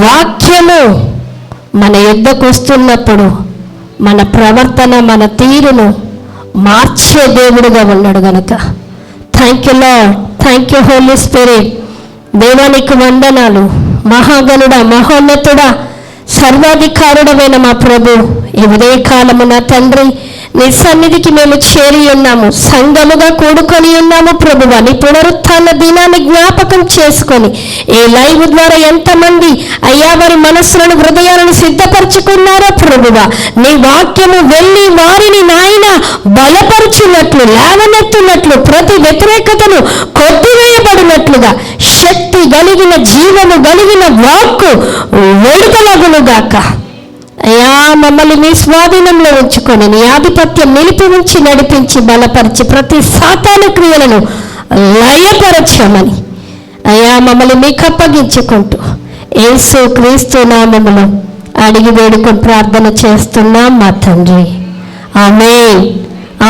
వాక్యము మన యుద్ధకు వస్తున్నప్పుడు మన ప్రవర్తన, మన తీరును మార్చే దేవుడుగా ఉన్నాడు గనుక thank you Lord, thank you Holy Spirit. దేవానికి వందనాలు. మహాగణుడా, మహోన్నతుడా, సర్వాధికారుడమైన మా ప్రభు, ఈ ఉదయకాలము నా తండ్రి నీ సన్నిధికి మేము చేరి ఉన్నాము, సంఘముగా కూడుకొని ఉన్నాము ప్రభువా. నీ పునరుత్థాన దినాన్ని జ్ఞాపకం చేసుకొని ఈ లైవ్ ద్వారా ఎంతమంది అయ్యా వారి మనస్సులను, హృదయాలను సిద్ధపరచుకున్నారో ప్రభువా, నీ వాక్యము వెళ్ళి వారిని నాయన బలపరుచున్నట్లు, లేవనెత్తున్నట్లు, ప్రతి వ్యతిరేకతను కొట్టివేయబడినట్లుగా శక్తి కలిగిన, జీవము కలిగిన వాక్కు వెలుగలగునుగాక. అయ్యా మమ్మల్ని నీ స్వాధీనంలో ఉంచుకొని నీ ఆధిపత్యం నిలిపి ఉంచి నడిపించి బలపరిచి ప్రతి సాతాను క్రియలను లయపరచమని అయ్యా మమ్మల్ని మీకు అప్పగించుకుంటూ యేసు క్రీస్తు నామములో అడిగి వేడుకొని ప్రార్థన చేస్తున్నాం మా తండ్రి. ఆమేన్,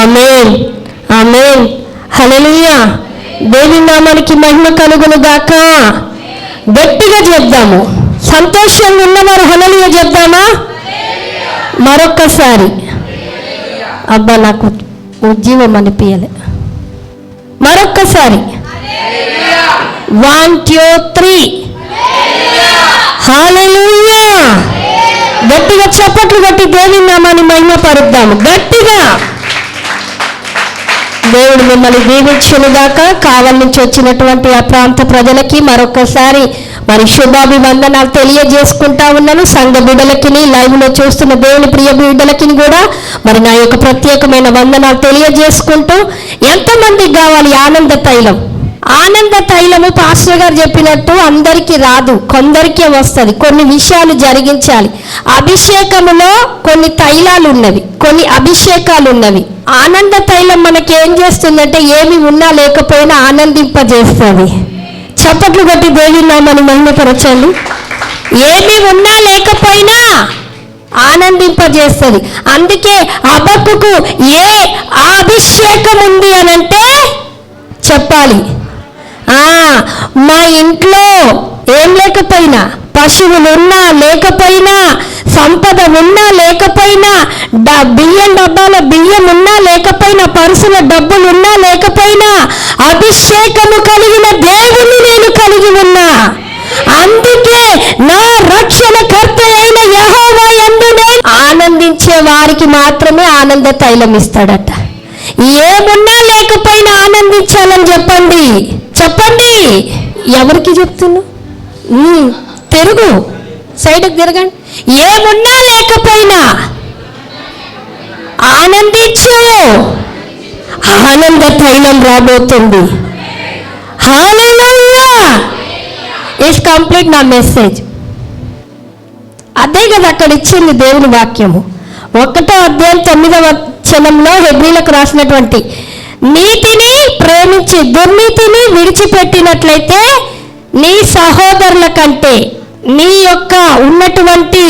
ఆమేన్, ఆమేన్. హల్లెలూయా. దేవుని నామానికి మహిమ కలుగును గాక. గట్టిగా చెప్దాము. సంతోషంగా ఉన్నవారు హల్లెలూయా చెప్దామా? మరొక్కసారి. అబ్బా నాకు ఉజ్జీవం అనిపించలే. మరొక్కసారి. 1 2 3 హల్లెలూయా. గట్టిగా చప్పట్లు కొట్టి దేవుని నామాన్ని మహిమపరుద్దాము. గట్టిగా. దేవుడు మిమ్మల్ని దీవించునుగాక. కావలి నుంచి వచ్చినటువంటి ఆ ప్రాంత ప్రజలకి మరొకసారి మరి శుభాభివందనాలు తెలియజేసుకుంటా ఉన్నాను. సంఘ బిడ్డలకి, లైవ్లో చూస్తున్న దేవుని ప్రియ బిడ్డలకి కూడా మరి నా యొక్క ప్రత్యేకమైన వందనాలు తెలియజేసుకుంటూ, ఎంతమందికి కావాలి ఆనంద తైలం? ఆనంద తైలము పాస్టర్ గారు చెప్పినట్టు అందరికీ రాదు, కొందరికే వస్తుంది. కొన్ని విషయాలు జరిగించాలి. అభిషేకములో కొన్ని తైలాలు ఉన్నవి, కొన్ని అభిషేకాలు ఉన్నవి. ఆనంద తైలం మనకి ఏం చేస్తుందంటే ఏమి ఉన్నా లేకపోయినా ఆనందింపజేస్తుంది. చప్పట్లు కొట్టి దేవుని నామాన్ని మహిమపరచండి. ఏమి ఉన్నా లేకపోయినా ఆనందింపజేస్తుంది. అందుకే హబక్కుకు ఏ అభిషేకం ఉంది అనంటే చెప్పాలి. మా ఇంట్లో ఏం లేకపోయినా, పశువులు ఉన్నా లేకపోయినా, సంపద ఉన్నా లేకపోయినా, బియ్యం డబ్బాల బియ్యం ఉన్నా లేకపోయినా, పరుసుల డబ్బులు ఉన్నా లేకపోయినా, అభిషేకము కలిగిన దేవుని నేను కలిగి ఉన్నా. అందుకే నా రక్షణకర్త అయిన యెహోవా యందు నేను ఆనందించే వారికి మాత్రమే ఆనంద తైలం ఇస్తాడట. ఏమున్నా లేకపోయినా ఆనందించాలని చెప్పండి. చెప్పండి. ఎవరికి చెప్తున్నా? తిరుగు, సైడ్కి తిరగండి. ఏమున్నా లేకపోయినా ఆనందించు. ఆనంద తైలం రాబోతుంది. హల్లెలూయా. ఇట్స్ కంప్లీట్ నా మెసేజ్. అదే కదా అక్కడ ఇచ్చింది దేవుని వాక్యము. 1వ అధ్యాయం 9వ వచనంలో హెబ్రీలకు రాసినటువంటి, నీతిని ప్రేమించి దుర్నీతిని విడిచిపెట్టినట్లయితే నీ సహోదరుల కంటే, నీ యొక్క ఉన్నటువంటి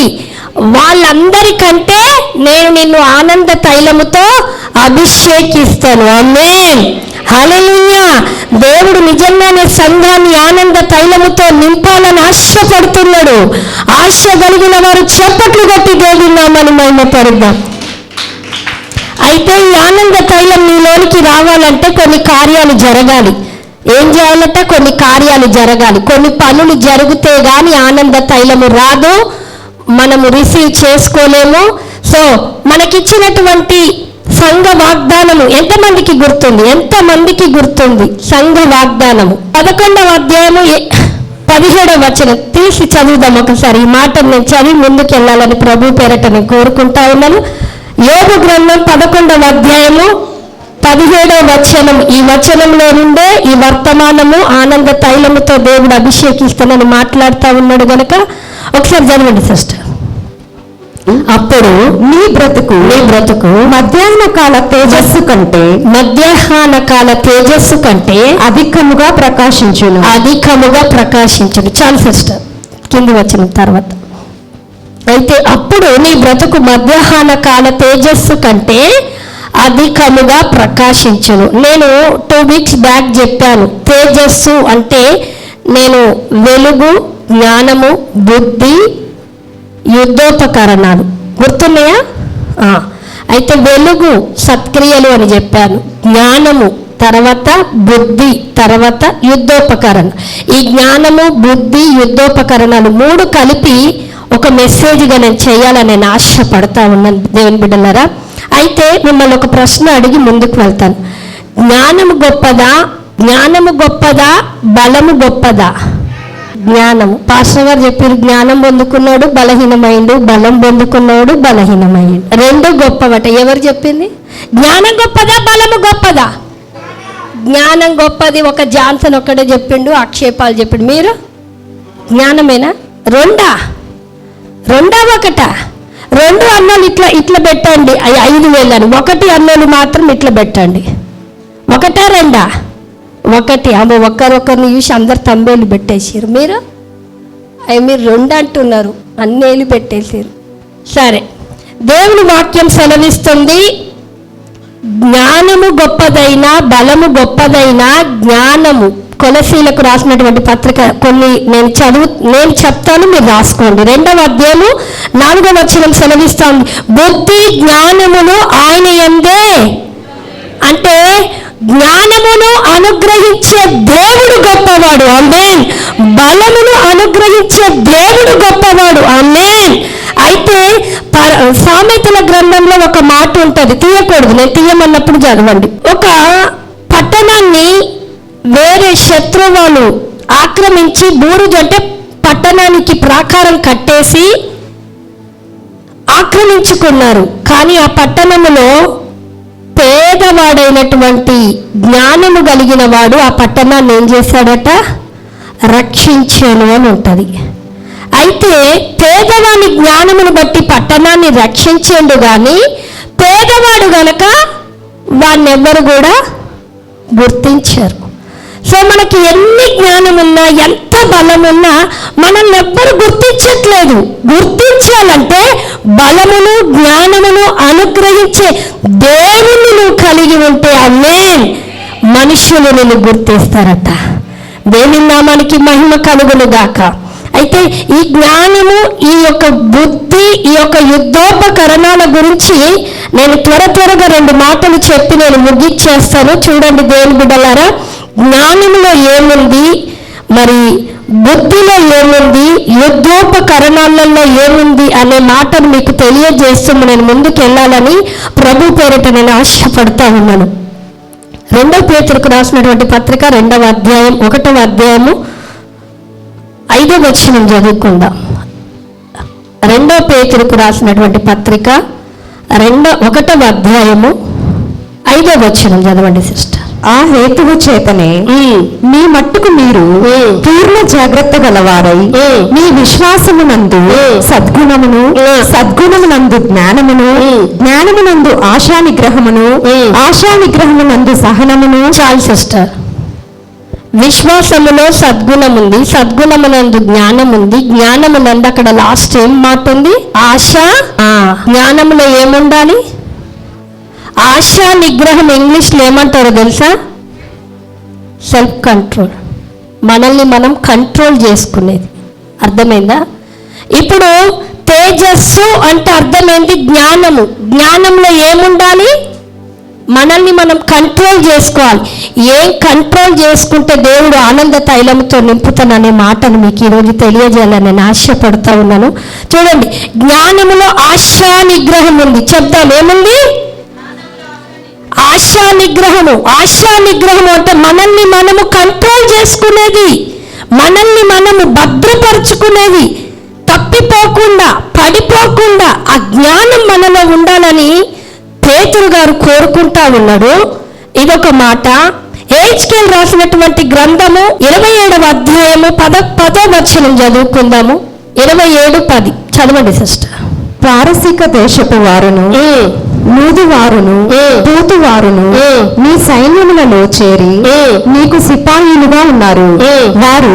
వాళ్ళందరికంటే నేను నిన్ను ఆనంద తైలముతో అభిషేకిస్తాను. ఆమేన్, హల్లెలూయా. దేవుడు నిజంగానే సంఘాన్ని ఆనంద తైలముతో నింపాలని ఆశపడుతున్నాడు. ఆశ కలిగిన వారు చప్పట్లు కొట్టి దేవుని నామాన్ని మహిమపరుద్దాం. అయితే ఈ ఆనంద తైలం నీలోనికి రావాలంటే కొన్ని కార్యాలు జరగాలి. ఏం చేయాలంటే కొన్ని కార్యాలు జరగాలి. కొన్ని పనులు జరిగితే గాని ఆనంద తైలము రాదు, మనము రిసీవ్ చేసుకోలేము. సో మనకిచ్చినటువంటి సంఘ వాగ్దానము ఎంతమందికి గుర్తుంది? ఎంతమందికి గుర్తుంది సంఘ వాగ్దానము? 11వ అధ్యాయము 17వ వచనం తీసి చదువుదాం ఒకసారి. ఈ మాటను నేను చదివి ముందుకు వెళ్ళాలని ప్రభు పేరట నేను కోరుకుంటా ఉన్నాను. యోబు గ్రంథం 11వ అధ్యాయము 17వ వచనం. ఈ వచనంలో నుండే ఈ వర్తమానము ఆనంద తైలముతో దేవుడు అభిషేకిస్తానని మాట్లాడుతూ ఉన్నాడు గనక ఒకసారి చదవండి సిస్టర్. అప్పుడు నీ బ్రతుకు మధ్యాహ్న కాల తేజస్సు కంటే అధికముగా ప్రకాశించును. చాలు సిస్టర్, కింది వచ్చిన తర్వాత. అయితే అప్పుడు నీ బ్రతుకు మధ్యాహ్న కాల తేజస్సు కంటే అధికముగా ప్రకాశించును. నేను 2 వీక్స్ బ్యాక్ చెప్పాను, తేజస్సు అంటే నేను వెలుగు, జ్ఞానము, బుద్ధి, యుద్ధోపకరణాలు. గుర్తున్నాయా? అయితే వెలుగు, సత్క్రియలు అని చెప్పాను. జ్ఞానము, తర్వాత బుద్ధి, తర్వాత యుద్ధోపకరణ. ఈ జ్ఞానము, బుద్ధి, యుద్ధోపకరణాలు 3 కలిపి ఒక మెసేజ్గా నేను చేయాలని నేను ఆశపడతా ఉన్నాను దేవుని బిడ్డలారా. అయితే మిమ్మల్ని ఒక ప్రశ్న అడిగి ముందుకు వెళ్తాను. జ్ఞానము గొప్పదా? జ్ఞానము గొప్పదా? బలము గొప్పదా? జ్ఞానము. పాస్టర్ గారు చెప్పారు, జ్ఞానం పొందుకున్నాడు బలహీనమైండు, బలం పొందుకున్నాడు బలహీనమైండు. 2 గొప్పవట. ఎవరు చెప్పింది? జ్ఞానం గొప్పదా? బలము గొప్పదా? జ్ఞానం గొప్పది. ఒక జాన్సన్ ఒక్కడే చెప్పిండు, ఆక్షేపాలు చెప్పిండు. మీరు జ్ఞానమేనా? 2 ఒకటా? 2 అన్నోళ్ళు ఇట్లా పెట్టండి 5,000 అని. 1 అన్నోళ్ళు మాత్రం ఇట్లా పెట్టండి. 1 2? 1. అమ్మో, ఒకరిని చూసి అందరు తంబేలు పెట్టేసారు. మీరు 2 అంటున్నారు, అన్నేళ్ళు పెట్టేసారు. సరే, దేవుని వాక్యం సెలవిస్తుంది, జ్ఞానము గొప్పదైనా బలము గొప్పదైనా జ్ఞానము. కొలసీలకు రాసినటువంటి పత్రిక కొన్ని నేను చెప్తాను, మీరు రాసుకోండి. 2వ అధ్యాయము 4వ వచనం సెలవిస్తుంది, బుద్ధి జ్ఞానమును ఆయన యందే. అంటే జ్ఞానమును అనుగ్రహించే దేవుడు గొప్పవాడు. ఆమేన్. బలమును అనుగ్రహించే దేవుడు గొప్పవాడు. ఆమేన్. అయితే సామెతల గ్రంథంలో ఒక మాట ఉంటుంది, తీయకూడదు, నేను తీయమన్నప్పుడు చదవండి. ఒక పట్టణాన్ని వేరే శత్రువులు ఆక్రమించి బూరుజు అంటే పట్టణానికి ప్రాకారం కట్టేసి ఆక్రమించుకున్నారు. కానీ ఆ పట్టణములో పేదవాడైనటువంటి జ్ఞానము కలిగిన వాడు ఆ పట్టణాన్ని ఏం చేశాడట? రక్షించాను అని ఉంటుంది. అయితే పేదవాని జ్ఞానమును బట్టి పట్టణాన్ని రక్షించేండు కానీ పేదవాడు గనక వాడిని ఎవ్వరు కూడా గుర్తించారు. సో మనకి ఎన్ని జ్ఞానం ఉన్నా, ఎంత బలం ఉన్నా మనల్ని ఎవ్వరు గుర్తించట్లేదు. గుర్తించాలంటే బలమును జ్ఞానమును అనుగ్రహించే దేవుని నువ్వు కలిగి ఉంటే ఆమేన్, మనుషులు నిన్ను గుర్తిస్తారట. దేవుని నామానికి మహిమ కలుగును గాక. అయితే ఈ జ్ఞానము, ఈ యొక్క బుద్ధి, ఈ యొక్క యుద్ధోపకరణాల గురించి నేను త్వరగా 2 మాటలు చెప్పి నేను ముగిచ్చేస్తాను. చూడండి దేవుని బిడ్డలారా, జ్ఞానములో ఏముంది, మరి బుద్ధిలో ఏముంది, యుద్ధోపకరణాలలో ఏముంది అనే మాటను మీకు తెలియజేస్తూ నేను ముందుకు వెళ్ళాలని ప్రభు పేరిట నేను ఆశపడతా ఉన్నాను. 2వ పేతురుకు రాసినటువంటి పత్రిక 2వ అధ్యాయం 1వ అధ్యాయము 5వ వచనం చదువుకుందాం. 2వ పేతురుకు రాసినటువంటి పత్రిక 1వ అధ్యాయము 5వ వచనం చదవండి సిస్టర్. ఆ హేతువు చేతనే మీ మట్టుకు మీరు పూర్ణ జాగ్రత్త గలవారై మీ విశ్వాసమునందు సద్గుణమును, సద్గుణమునందు జ్ఞానమును, జ్ఞానమునందు ఆశా నిగ్రహమును, ఆశా నిగ్రహమునందు సహనమును. చాలు సిస్టర్. విశ్వాసములో సద్గుణం ఉంది, సద్గుణమునందు జ్ఞానం ఉంది, జ్ఞానమునందు అక్కడ లాస్ట్ ఏం మాట ఉంది? ఆశ. జ్ఞానములో ఏముండాలి? ఆశా నిగ్రహం. ఇంగ్లీష్లో ఏమంటారో తెలుసా? Self control. మనల్ని మనం కంట్రోల్ చేసుకునేది. అర్థమైందా? ఇప్పుడు తేజస్సు అంటే అర్థమైంది జ్ఞానము. జ్ఞానంలో ఏముండాలి? మనల్ని మనం కంట్రోల్ చేసుకోవాలి. ఏం కంట్రోల్ చేసుకుంటే దేవుడు ఆనంద తైలముతో నింపుతాననే మాటను మీకు ఈరోజు తెలియజేయాలని నేను ఆశపడుతూ ఉన్నాను. చూడండి, జ్ఞానములో ఆశా నిగ్రహం ఉంది. చెప్తాం, ఏముంది? ఆశా నిగ్రహము. ఆశా నిగ్రహము అంటే మనల్ని మనము కంట్రోల్ చేసుకునేది, మనల్ని మనము భద్రపరుచుకునేది, తప్పిపోకుండా పడిపోకుండా ఆ జ్ఞానం మనలో ఉండాలని పేతురు గారు కోరుకుంటా ఉన్నాడు. ఇదొక మాట. హెచ్కేల్ రాసినటువంటి గ్రంథము 27వ అధ్యాయము 10వ వచనం చదువుకుందాము. 27:10 చదవండి సిస్టర్. పారసీక దేశపు వారును, లూదువారును, పూతువారును నీ సైన్యములలో చేరి నీకు సిపాయిలుగా ఉన్నారు. వారు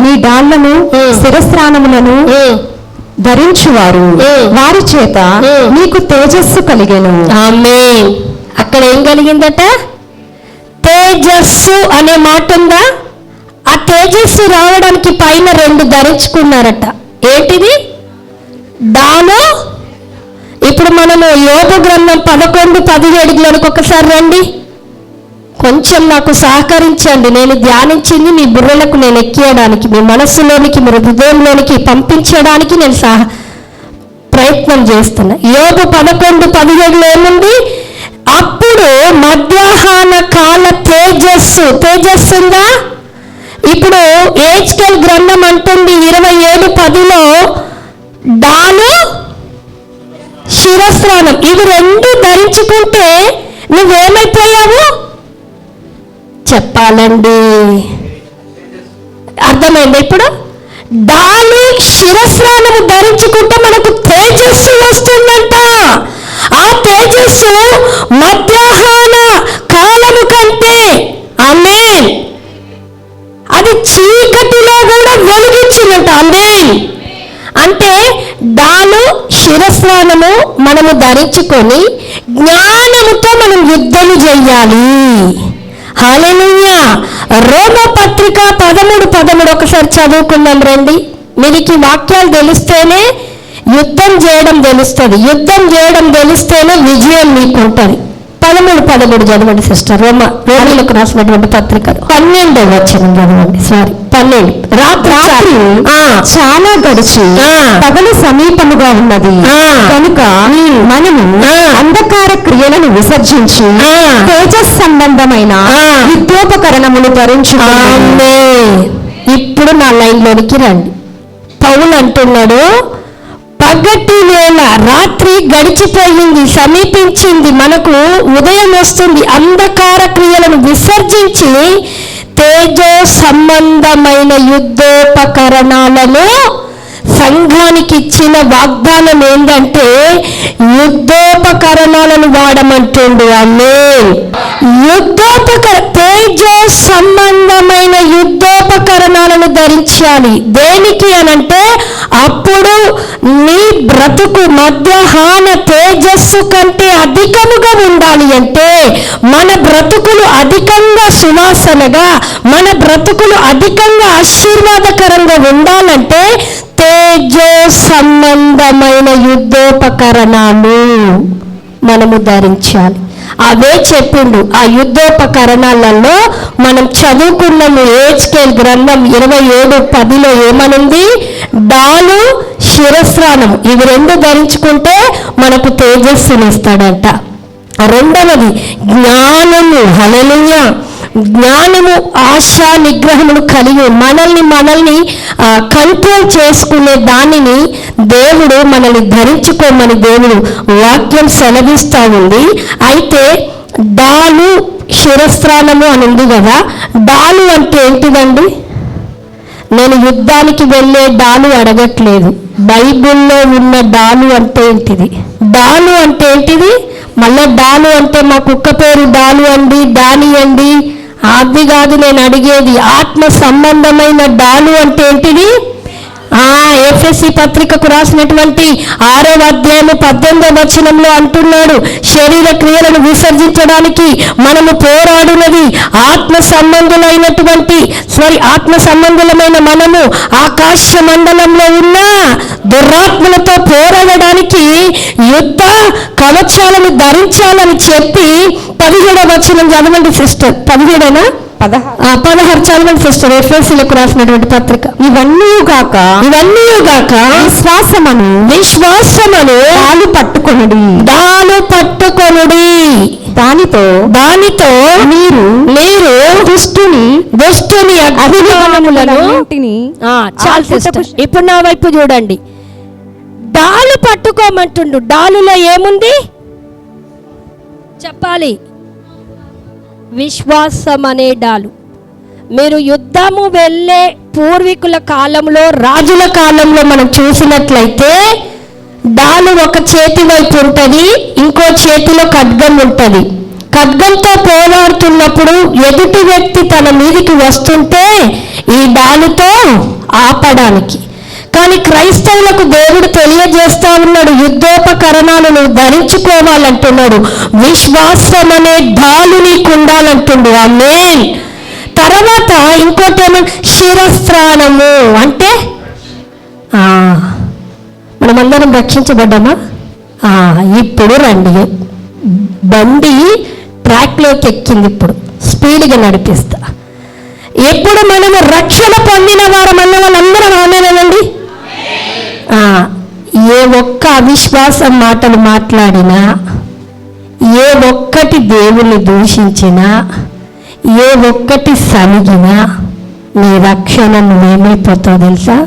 నీ డాళ్లను, శిరస్త్రాణములను ధరించువారు. వారి చేత నీకు తేజస్సు కలిగెను. ఆమేన్. అక్కడ ఏం కలిగిందట? తేజస్సు అనే మాట ఉందా? ఆ తేజస్సు రావడానికి పైన 2 ధరించుకున్నారట. ఏంటిది? డాలు. ఇప్పుడు మనము యోబు గ్రంథం 11:17 ఒకసారి రండి. కొంచెం నాకు సహకరించండి. నేను ధ్యానించింది మీ బుర్రలకు నేను ఎక్కియడానికి, మీ మనస్సులోనికి, మీ హృదయంలోనికి పంపించడానికి నేను ప్రయత్నం చేస్తున్నా. యోబు 11:17 ఏముంది? అప్పుడు మధ్యాహ్న కాల తేజస్సుందా? ఇప్పుడు హెచ్కేల్ గ్రంథం అంటుంది 27:10 డాలు శిరస్నానం. ఇవి 2 ధరించుకుంటే నువ్వేమైపోయావు చెప్పాలండి? అర్థమైంది ఇప్పుడు? డాలు శిరస్నానము ధరించుకుంటే మనకు తేజస్సు వస్తుందంట. ఆ తేజస్సు మధ్యాహ్న కాలము కంటే ఆమేన్ అది చీకటిలో కూడా వెలిగించిందంట. ఆమేన్. అంటే డాలు శిరస్నానము మనము ధరించుకొని జ్ఞానముతో మనం యుద్ధము చెయ్యాలి. హల్లెలూయా. రోమపత్రిక 13:13 ఒకసారి చదువుకుందాం రండి. మీకు ఈ వాక్యాలు తెలిస్తేనే యుద్ధం చేయడం తెలుస్తుంది. యుద్ధం చేయడం తెలిస్తేనే విజయం మీకు ఉంటుంది. 13:13 చదవండి సిస్టర్. రోమీలకు రాసినటువంటి పత్రిక 12వ వచనం చదవండి. 12. రాత్రి చాలా గడిచి పగలు సమీపముగా ఉన్నది కనుక మనము అంధకార క్రియలను విసర్జించి తేజస్ సంబంధమైన యుద్ధోపకరణములు ధరించుకోవాలి. ఇప్పుడు నా లైన్లోనికి రండి. పౌలు అంటున్నాడు, పగటి వేళ రాత్రి గడిచిపోయింది, సమీపించింది, మనకు ఉదయం వస్తుంది. అంధకార క్రియలను విసర్జించి తేజో సంబంధమైన యుద్ధోపకరణాలను సంఘానికి ఇచ్చిన వాగ్దానం ఏంటంటే యుద్ధోపకరణాలను వాడమంటుండు. ఆమేన్. తేజో సంబంధమైన యుద్ధోపకరణాలను ధరించాలి. దేనికి అనంటే అప్పుడు నీ బ్రతుకు మధ్యాహ్న తేజస్సు కంటే అధికముగా ఉండాలి. అంటే మన బ్రతుకులు అధికంగా సువాసనగా, మన బ్రతుకులు అధికంగా ఆశీర్వాదకరంగా ఉండాలంటే తేజో సంబంధమైన యుద్ధోపకరణాలు మనము ధరించాలి. అవే చెప్పిండు. ఆ యుద్ధోపకరణాలలో మనం చదువుకున్నాము. హెచ్కేల్ గ్రంథం 27:10 ఏమనుంది? డాలు శిరస్నానం. ఇవి 2 ధరించుకుంటే మనకు తేజస్సునిస్తాడంట. రెండవది జ్ఞానము. హల్లెలూయా. జ్ఞానము ఆశా నిగ్రహమును కలిగి మనల్ని కంట్రోల్ చేసుకునే దానిని దేవుడు మనల్ని ధరించుకోమని దేవుడు వాక్యం సెలవిస్తూ ఉంది. అయితే డాలు శిరస్నానము అని ఉంది కదా. డాలు అంటే ఏంటిదండి? నేను యుద్ధానికి వెళ్ళే డాలు అడగట్లేదు. బైబిల్లో ఉన్న డాలు అంటే ఏంటిది? డాలు అంటే ఏంటిది? మళ్ళా డాలు అంటే మా కుక్క పేరు డాలు అండి, డాని అండి, అది కాదు నేను అడిగేది. ఆత్మ సంబంధమైన డాలు అంటే ఏంటిది? ఎఫెసీ పత్రికకు రాసినటువంటి 6వ అధ్యాయము 18వ వచనంలో అంటున్నాడు, శరీర క్రియలను విసర్జించడానికి మనము పోరాడునది ఆత్మ సంబంధులమైన మనము ఆకాశ మండలంలో ఉన్న దురాత్మలతో పోరాడడానికి యుద్ధ కవచాలను ధరించాలని చెప్పి 17వ వచనం చదవండి సిస్టర్. 17 16 చదవండి సిస్టర్. ఎఫెసీలకు రాసినటువంటి పత్రిక. ఇవన్నీ గాక విశ్వాసమును డాలు పట్టుకొనుడి దానితో మీరు దుష్టుని అభిమానములను చాలు సిస్టర్. ఇప్పుడు నా వైపు చూడండి. డాలు పట్టుకోమంటుండు. డాలులో ఏముంది చెప్పాలి? విశ్వాసం అనే డాలు. మీరు యుద్ధము వెళ్ళే పూర్వీకుల కాలంలో, రాజుల కాలంలో మనం చూసినట్లయితే డాలు ఒక చేతి వైపు ఉంటుంది, ఇంకో చేతిలో ఖడ్గం ఉంటుంది. ఖడ్గంతో పోరాడుతున్నప్పుడు ఎదుటి వ్యక్తి తన మీదికి వస్తుంటే ఈ డాలుతో ఆపడానికి. కానీ క్రైస్తవులకు దేవుడు తెలియజేస్తా ఉన్నాడు, యుద్ధోపకరణాలను ధరించుకోవాలంటున్నాడు. విశ్వాసం అనే డాలు నీకు ఉండాలంటుండు. ఆమేన్. తర్వాత ఇంకోటి ఏమో శిరస్త్రాణము అంటే మనమందరం రక్షించబడ్డామా? ఇప్పుడు రండి, బండి ట్రాక్లోకి ఎక్కింది, ఇప్పుడు స్పీడ్గా నడిపిస్తా. ఎప్పుడు మనము రక్షణ పొందిన వారం అన్న వాళ్ళందరం అవునానండి. ఏ ఒక్క అవిశ్వాసం మాటలు మాట్లాడినా, ఏ ఒక్కటి దేవుని దూషించినా, ఏ ఒక్కటి సలిగినా నీ రక్షణ నువ్వేమైపోతావు తెలుసా?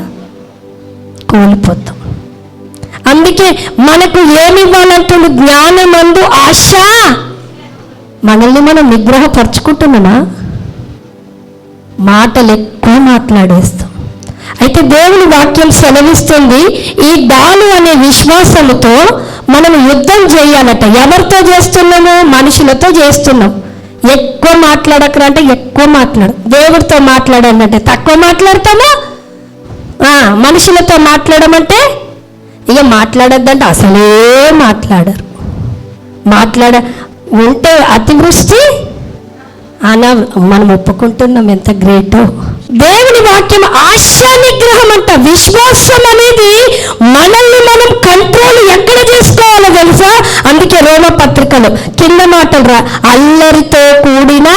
కోల్పోతాం. అందుకే మనకు ఏమి ఇవ్వాలంటుడు? జ్ఞానమందు ఆశ. మనల్ని మనం నిగ్రహపరుచుకుంటున్నామా? మాటలు ఎక్కువ మాట్లాడేస్తాం. అయితే దేవుని వాక్యం సెలవిస్తుంది, ఈ డాలు అనే విశ్వాసముతో మనం యుద్ధం చేయాలట. ఎవరితో చేస్తున్నాము? మనుషులతో చేస్తున్నాం. ఎక్కువ మాట్లాడకరా అంటే ఎక్కువ మాట్లాడు. దేవుడితో మాట్లాడాలంటే తక్కువ మాట్లాడతామా? మనుషులతో మాట్లాడమంటే ఇక మాట్లాడద్దంటే అసలే మాట్లాడరు. ఉంటే అతివృష్టి మనం ఒప్పుకుంటున్నాం, ఎంత గ్రేటో. దేవుని వాక్యం ఆశా నిగ్రహం అంట. విశ్వాసం అనేది మనల్ని మనం కంట్రోల్ ఎక్కడ చేసుకోవాలో తెలుసా? అందుకే రోమపత్రికలో కింద మాటలు రా, అల్లరితో కూడిన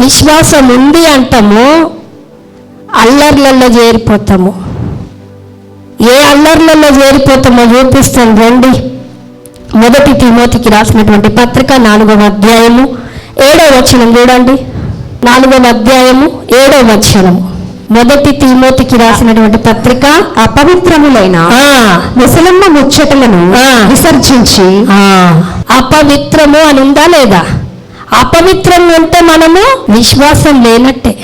విశ్వాసం ఉంది అంటాము, అల్లర్లలో చేరిపోతాము. ఏ అల్లర్లలో చేరిపోతామో చూపిస్తాను రండి. 1 తిమోతికి రాసినటువంటి పత్రిక 4వ అధ్యాయము 7వ వచనం చూడండి. 4వ అధ్యాయము 7వ వచనం. 1 తిమోతికి రాసినటువంటి పత్రిక, అపవిత్రములైన ముసలమ్మ ముచ్చటలను విసర్జించి. అపవిత్రము అని ఉందా లేదా? అపవిత్రం అంటే మనము విశ్వాసం లేనట్టే.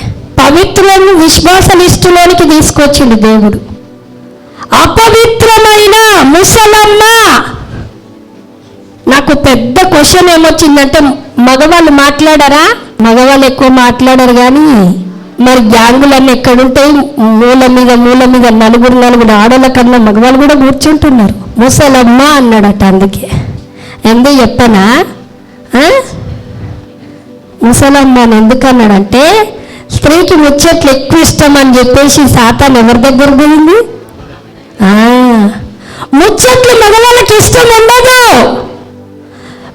పవిత్రము విశ్వాసనిష్ఠులోనికి తీసుకొచ్చింది దేవుడు. అపవిత్రమైన ముసలమ్మ. నాకు పెద్ద క్వశ్చన్ ఏమొచ్చిందంటే, మగవాళ్ళు మాట్లాడారా? మగవాళ్ళు ఎక్కువ మాట్లాడరు, కానీ మరి గ్యాంగులన్నీ ఎక్కడుంటాయి? మూల మీద నలుగురు ఆడల కన్నా మగవాళ్ళు కూడా కూర్చుంటున్నారు. ముసలమ్మ అన్నాడట. అందుకే ఎందుకు చెప్పనా? ముసలమ్మ అని ఎందుకు అన్నాడంటే, స్త్రీకి ముచ్చట్లు ఎక్కువ ఇష్టం అని చెప్పేసి సాతాను ఎవరి దగ్గర పోయింది? ముచ్చట్లు మగవాళ్ళకి ఇష్టం ఉండదు.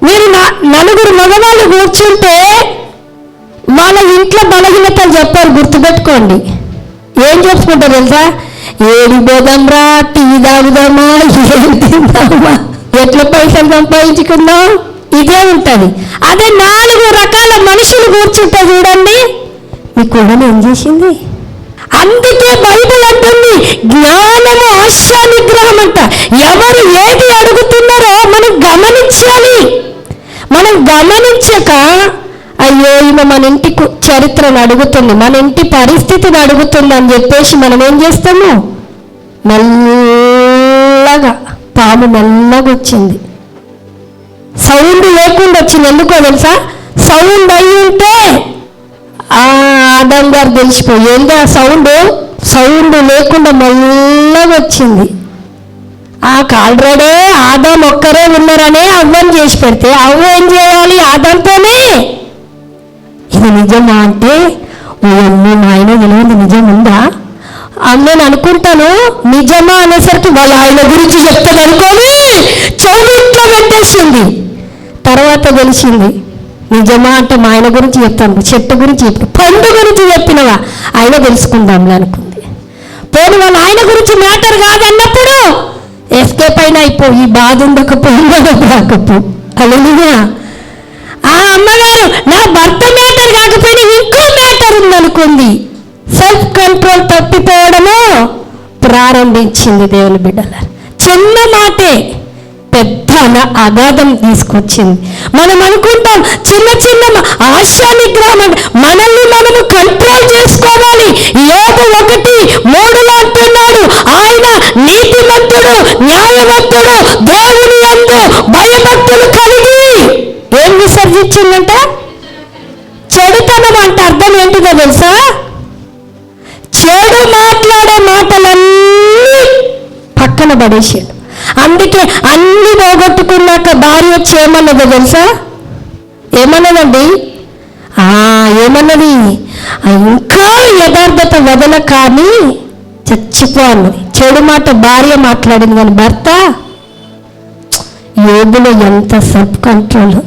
మీరు నలుగురు మగవాళ్ళు కూర్చుంటే వాళ్ళ ఇంట్లో బలహీనతలు చెప్పారు, గుర్తుపెట్టుకోండి. ఏం చెప్పుకుంటారు తెలుసా? ఏడి పోదాంరా, టీ తాగుదామా, ఏం తిందామా, ఎట్లా పైసలు సంపాదించుకుందాం, ఇదే ఉంటుంది. అదే 4 రకాల మనుషులు కూర్చుంటే చూడండి, మీ కూడా ఏం చేసింది? అందుకే బైబిల్ అంటుంది జ్ఞానము ఆశా నిగ్రహం అంట. ఎవరు ఏది అడుగుతున్నారో మనం గమనించాలి. మనం గమనించక, అయ్యో ఈమె మన ఇంటి చరిత్రను అడుగుతుంది, మన ఇంటి పరిస్థితిని అడుగుతుంది అని చెప్పేసి మనం ఏం చేస్తాము? మెల్లగా, పాము మెల్లగా వచ్చింది, సౌండ్ లేకుండా వచ్చింది. ఎందుకో తెలుసా? సౌండ్ అయి ఉంటే ఆదం గారు తెలిసిపోయి, ఏంటి ఆ సౌండ్ లేకుండా మెల్లగా వచ్చింది. ఆల్రెడీ ఆదాం ఒక్కరే ఉన్నారనే అవ్వని చేసి పెడితే అవ్వ ఏం చేయాలి? ఆదంతోనే. ఇది నిజమా అంటే, ఓ అమ్మ నాయన తెలియదు, నిజం ఉందా నేను అనుకుంటాను. నిజమా అనేసరికి వాళ్ళ ఆయన గురించి చెప్తాను అనుకోని చౌబిట్లో పెట్టేసింది. తర్వాత తెలిసింది నిజమా అంటే మా ఆయన గురించి చెప్తాను, చెట్టు గురించి చెప్పాను, పండు గురించి చెప్పినవా ఆయన తెలుసుకుందాంలే అనుకుంది. పోనీ వాళ్ళ ఆయన గురించి మ్యాటర్ కాదన్నప్పుడు ఎస్కేప్ అయినా అయిపోయి బాధ ఉండకపోయినా రాకపో. అలాగే ఆ అమ్మగారు నా భర్త మ్యాటర్ కాకపోయినా ఇంకో మ్యాటర్ ఉందనుకుంది. సెల్ఫ్ కంట్రోల్ తప్పిపోవడము ప్రారంభించింది. దేవుని బిడ్డల చిన్న మాటే పెద్ద అగాధం తీసుకొచ్చింది. మనం అనుకుంటాం చిన్న చిన్న ఆశా నిగ్రహం, మనల్ని మనము కంట్రోల్ చేసుకోవాలి. యోబు 1:3 అంటున్నాడు, ఆయన నీతిమంతుడు, న్యాయవంతుడు, దేవుని యందు భయభక్తులు కలిగి. ఏం విసర్జించిందంట? చెడుతనం అంటే అర్థం ఏంటిదో తెలుసా? చెడు మాట్లాడే మాటలన్నీ పక్కన పడేసాడు. అందుకే అన్ని పోగొట్టుకున్నాక భార్య వచ్చి ఏమన్నదో తెలుసా? ఏమన్నదండి? ఏమన్నది? ఇంకా యథార్థత వదల కానీ చచ్చిపోన్నది. చెడు మాట భార్య మాట్లాడింది కానీ భర్త యోగులో ఎంత సెల్ఫ్ కంట్రోల్.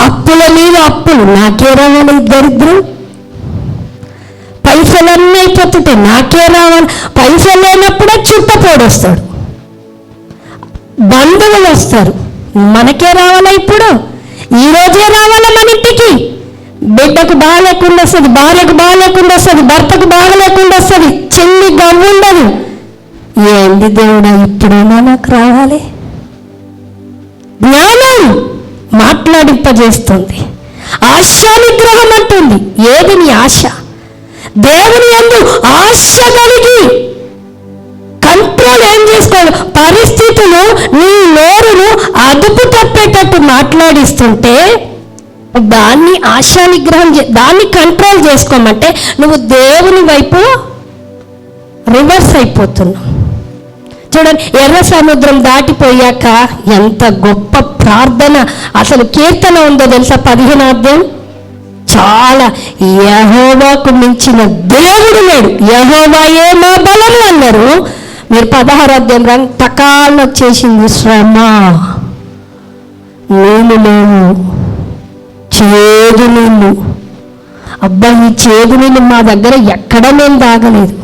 అప్పుల మీద అప్పులు, నాకే రావాలి దరిద్రం. పైసలన్నీ అయిపోతుంటే నాకే రావాలి. పైసలు లేనప్పుడే చుట్టపోడు వస్తాడు, బంధువులు వస్తారు, మనకే రావాలా? ఇప్పుడు ఈరోజే రావాలా మన ఇంటికి? బిడ్డకు బాగా లేకుండా వస్తుంది, భార్యకు బాగా లేకుండా వస్తుంది, భర్తకు బాగా లేకుండా వస్తుంది, చిన్ని గవ్వు ఉండదు. ఏంది దేవుడా ఇప్పుడైనా నాకు రావాలి? జ్ఞానం మాట్లాడింపజేస్తుంది. ఆశా నిగ్రహం అంటుంది. ఏది నీ ఆశ? దేవుని యందు ఆశ కలిగి కంట్రోల్ ఏం చేసుకోవాలి? పరిస్థితులు నీ నోరును అదుపు తప్పేటట్టు మాట్లాడిస్తుంటే దాన్ని ఆశా నిగ్రహం దాన్ని కంట్రోల్ చేసుకోమంటే నువ్వు దేవుని వైపు రివర్స్ అయిపోతున్నావు. చూడండి, ఎర్ర సముద్రం దాటిపోయాక ఎంత గొప్ప ప్రార్థన, అసలు కీర్తన ఉందో తెలుసా? 15వ అధ్యాయం. చాలా, యెహోవాకు మించిన దేవుడు లేడు, యెహోవాయే మా బలము అన్నారు. మీరు 16వ అధ్యాయం టకాలను వచ్చేసింది శ్రమ, నీళ్ళు లేవు, చేదు నీళ్ళు. అబ్బా, ఈ చేదు నీళ్ళు మా దగ్గర ఎక్కడ మేము తాగలేదు.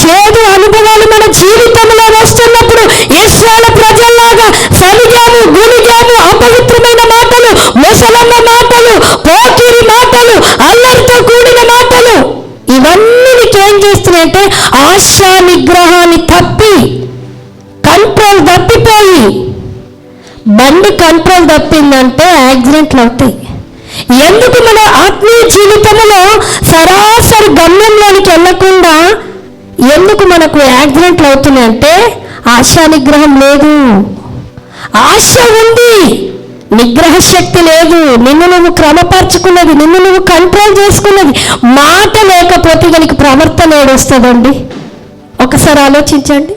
చేదు అనుభవాలు మన జీవితంలో వస్తున్నప్పుడు ఇశ్రాయేలు ప్రజల్లాగా సలిగాము, గులిగాము, అపవిత్రమైన మాటలు, ముసలమ్మ మాటలు, పోకిరి మాటలు, అల్లరితో కూడిన మాటలు, ఇవన్నీ నీకేం చేస్తున్నాయంటే ఆశా నిగ్రహాన్ని తప్పి కంట్రోల్ తప్పిపోయి, బండి కంట్రోల్ తప్పిందంటే యాక్సిడెంట్లు అవుతాయి. ఎందుకు మన ఆత్మీయ జీవితంలో సరాసరి గమ్యంలోనికి వెళ్ళకుండా ఎందుకు మనకు యాక్సిడెంట్లు అవుతున్నాయంటే ఆశా నిగ్రహం లేదు. ఆశ ఉంది, నిగ్రహ శక్తి లేదు. నిన్ను నువ్వు క్రమపరచుకున్నది, నిన్ను నువ్వు కంట్రోల్ చేసుకున్నది. మాట లేకపోతే నీకు ప్రవర్తన ఏడొస్తుందండి. ఒకసారి ఆలోచించండి.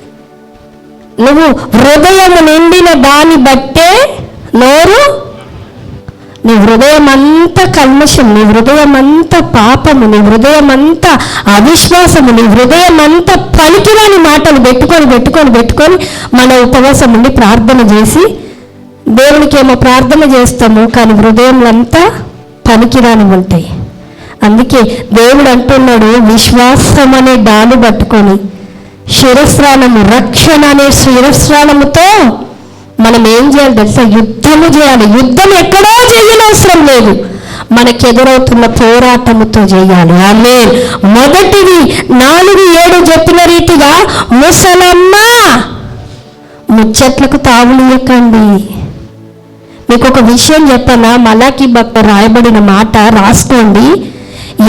నువ్వు హృదయం నిండిన దాన్ని బట్టే నోరు. నీ హృదయం అంతా కల్మషం, నీ హృదయం అంతా పాపము, నీ హృదయం అంతా అవిశ్వాసము, నీ హృదయం అంతా పనికిరాని మాటలు పెట్టుకొని మన ఉపవాసం ఉండి ప్రార్థన చేసి దేవునికి ఏమో ప్రార్థన చేస్తాము, కానీ హృదయంలో అంతా పనికిరాని ఉంటాయి. అందుకే దేవుడు అంటున్నాడు, విశ్వాసం అనే డాలు పట్టుకొని శిరస్త్రాణము, రక్షణ అనే శిరస్త్రాణముతో మనం ఏం చేయాలి తెలుసా? యుద్ధము చేయాలి. యుద్ధం ఎక్కడో చేయనవసరం లేదు, మనకు ఎదురవుతున్న పోరాటముతో చేయాలి. ఆమేన్. మొదటిది 4:7 చెప్పిన రీతిగా ముసలమ్మ ముచ్చట్లకు తావులియకండి. మీకు ఒక విషయం చెప్పనా? మలాకి భక్త రాయబడిన మాట రాసుకోండి.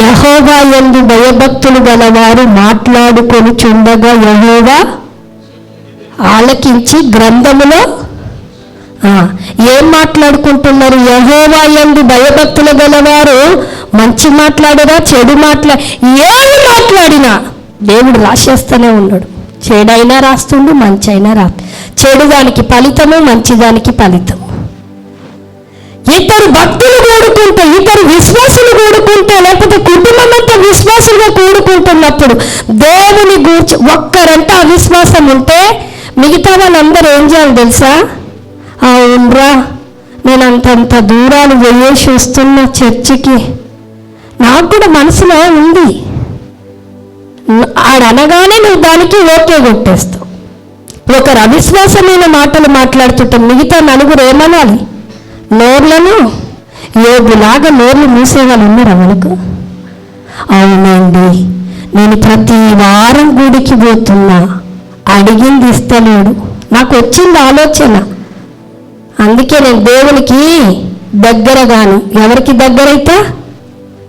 యెహోవా యందు భయభక్తులు గలవారు మాట్లాడుకొని చుండగా యెహోవా ఆలకించి గ్రంథములో ఏం మాట్లాడుకుంటున్నారు? యెహోవా యందు భయభక్తులు గలవారు మంచి మాట్లాడరా, చెడు ఏమి మాట్లాడినా దేవుడు రాసేస్తూనే ఉన్నాడు. చెడైనా రాస్తుండు, మంచి అయినా చెడు దానికి ఫలితము, మంచి దానికి ఫలితము. ఇద్దరు భక్తులు కూడుకుంటే, ఇద్దరు విశ్వాసులు కూడుకుంటే, లేకపోతే కుటుంబం అంతా విశ్వాసులుగా కూడుకుంటున్నప్పుడు దేవుని గూర్చి ఒక్కరంతా అవిశ్వాసం ఉంటే మిగతా వాళ్ళందరూ ఏం చేయాలి తెలుసా? అవునరా, నేను అంతంత దూరాలు వేయేసి వస్తున్న చర్చికి, నాకు కూడా మనసులో ఉంది. ఆడనగానే నువ్వు దానికి ఓకే కొట్టేస్తావు. ఒకరు అవిశ్వాసమైన మాటలు మాట్లాడుతుంటే మిగతా నలుగురు ఏమనాలి? నోర్లను యోగులాగా నోర్లు మూసేవాళ్ళు ఉన్నారా మనకు? అవునండి, నేను ప్రతి వారం గుడికి పోతున్నా, అడిగింది ఇస్తలేడు, నాకు వచ్చింది ఆలోచన, అందుకే నేను దేవునికి దగ్గరగాను. ఎవరికి దగ్గరైతా?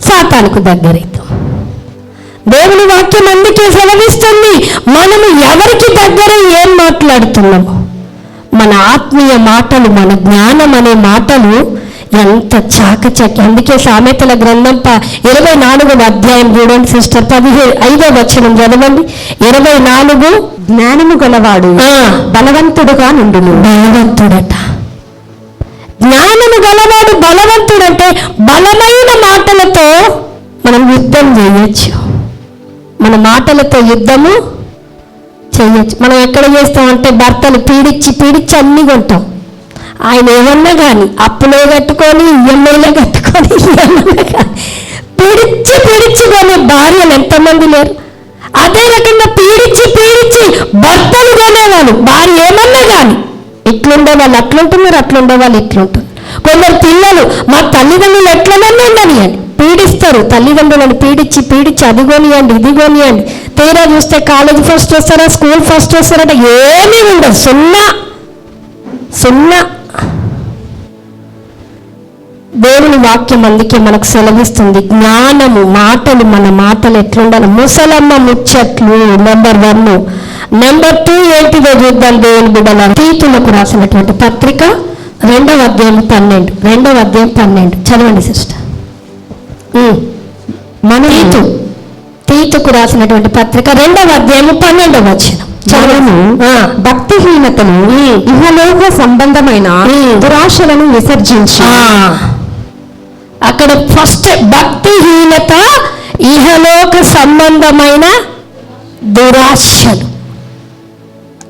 సాతానుకు దగ్గరైతా. దేవుని వాక్యం అందుకే సెలవిస్తుంది, మనము ఎవరికి దగ్గర ఏం మాట్లాడుతున్నాము. మన ఆత్మీయ మాటలు, మన జ్ఞానం అనే మాటలు ఎంత చాకచక్యం. అందుకే సామెతల గ్రంథం 24వ అధ్యాయం చూడండి సిస్టర్, 5వ వచనం చదవండి. 24 జ్ఞానము గలవాడు బలవంతుడుగా నుండును. బలవంతుడట. జ్ఞానము గలవాడు బలవంతుడంటే బలమైన మాటలతో మనం యుద్ధం చేయొచ్చు. మన మాటలతో యుద్ధము చేయొచ్చు. మనం ఎక్కడ చేస్తామంటే భర్తలు పీడించి అన్నీ కొంటాం. ఆయన ఏమన్నా కానీ అప్పులే కట్టుకొని ఈఎంఐలే కట్టుకొని పీడించి కొనే భార్యలు ఎంతమంది లేరు. అదే రకంగా పీడించి భర్తలు కొనేవాళ్ళు. భార్య ఏమన్నా కానీ ఇట్లుండేవాళ్ళు అట్లుంటున్నారు, అట్లుండేవాళ్ళు ఇట్లుంటున్నారు. కొందరు పిల్లలు మా తల్లిదండ్రులు ఎట్లనన్నా ఉండనియండి, పీడిస్తారు. తల్లిదండ్రులను పీడించి అది కొనియండి ఇది కొనియండి. తీరా చూస్తే కాలేజ్ ఫస్ట్ వస్తారా, స్కూల్ ఫస్ట్ వస్తారట, ఏమీ ఉండదు. సున్నా. దేవుని వాక్యం అందుకే మనకు సెలవిస్తుంది. జ్ఞానము మాటలు, మన మాటలు ఎట్లుండాలి. ముసలమ్మ ముచ్చట్లు నెంబర్ 1. నెంబర్ 2 ఏంటిదో చూద్దాం. దేవుని బిడ్డల తీతులకు రాసినటువంటి పత్రిక 2వ అధ్యాయం 12 చదవండి సిస్టర్. మన తీతుకు రాసినటువంటి పత్రిక 2వ అధ్యాయం 12వ వచనం చదవము. భక్తిహీనతను, ఇహలోక సంబంధమైన దురాశలను విసర్జించి. అక్కడ ఫస్ట్ భక్తిహీనత, ఇహలోక సంబంధమైన దురాశలు.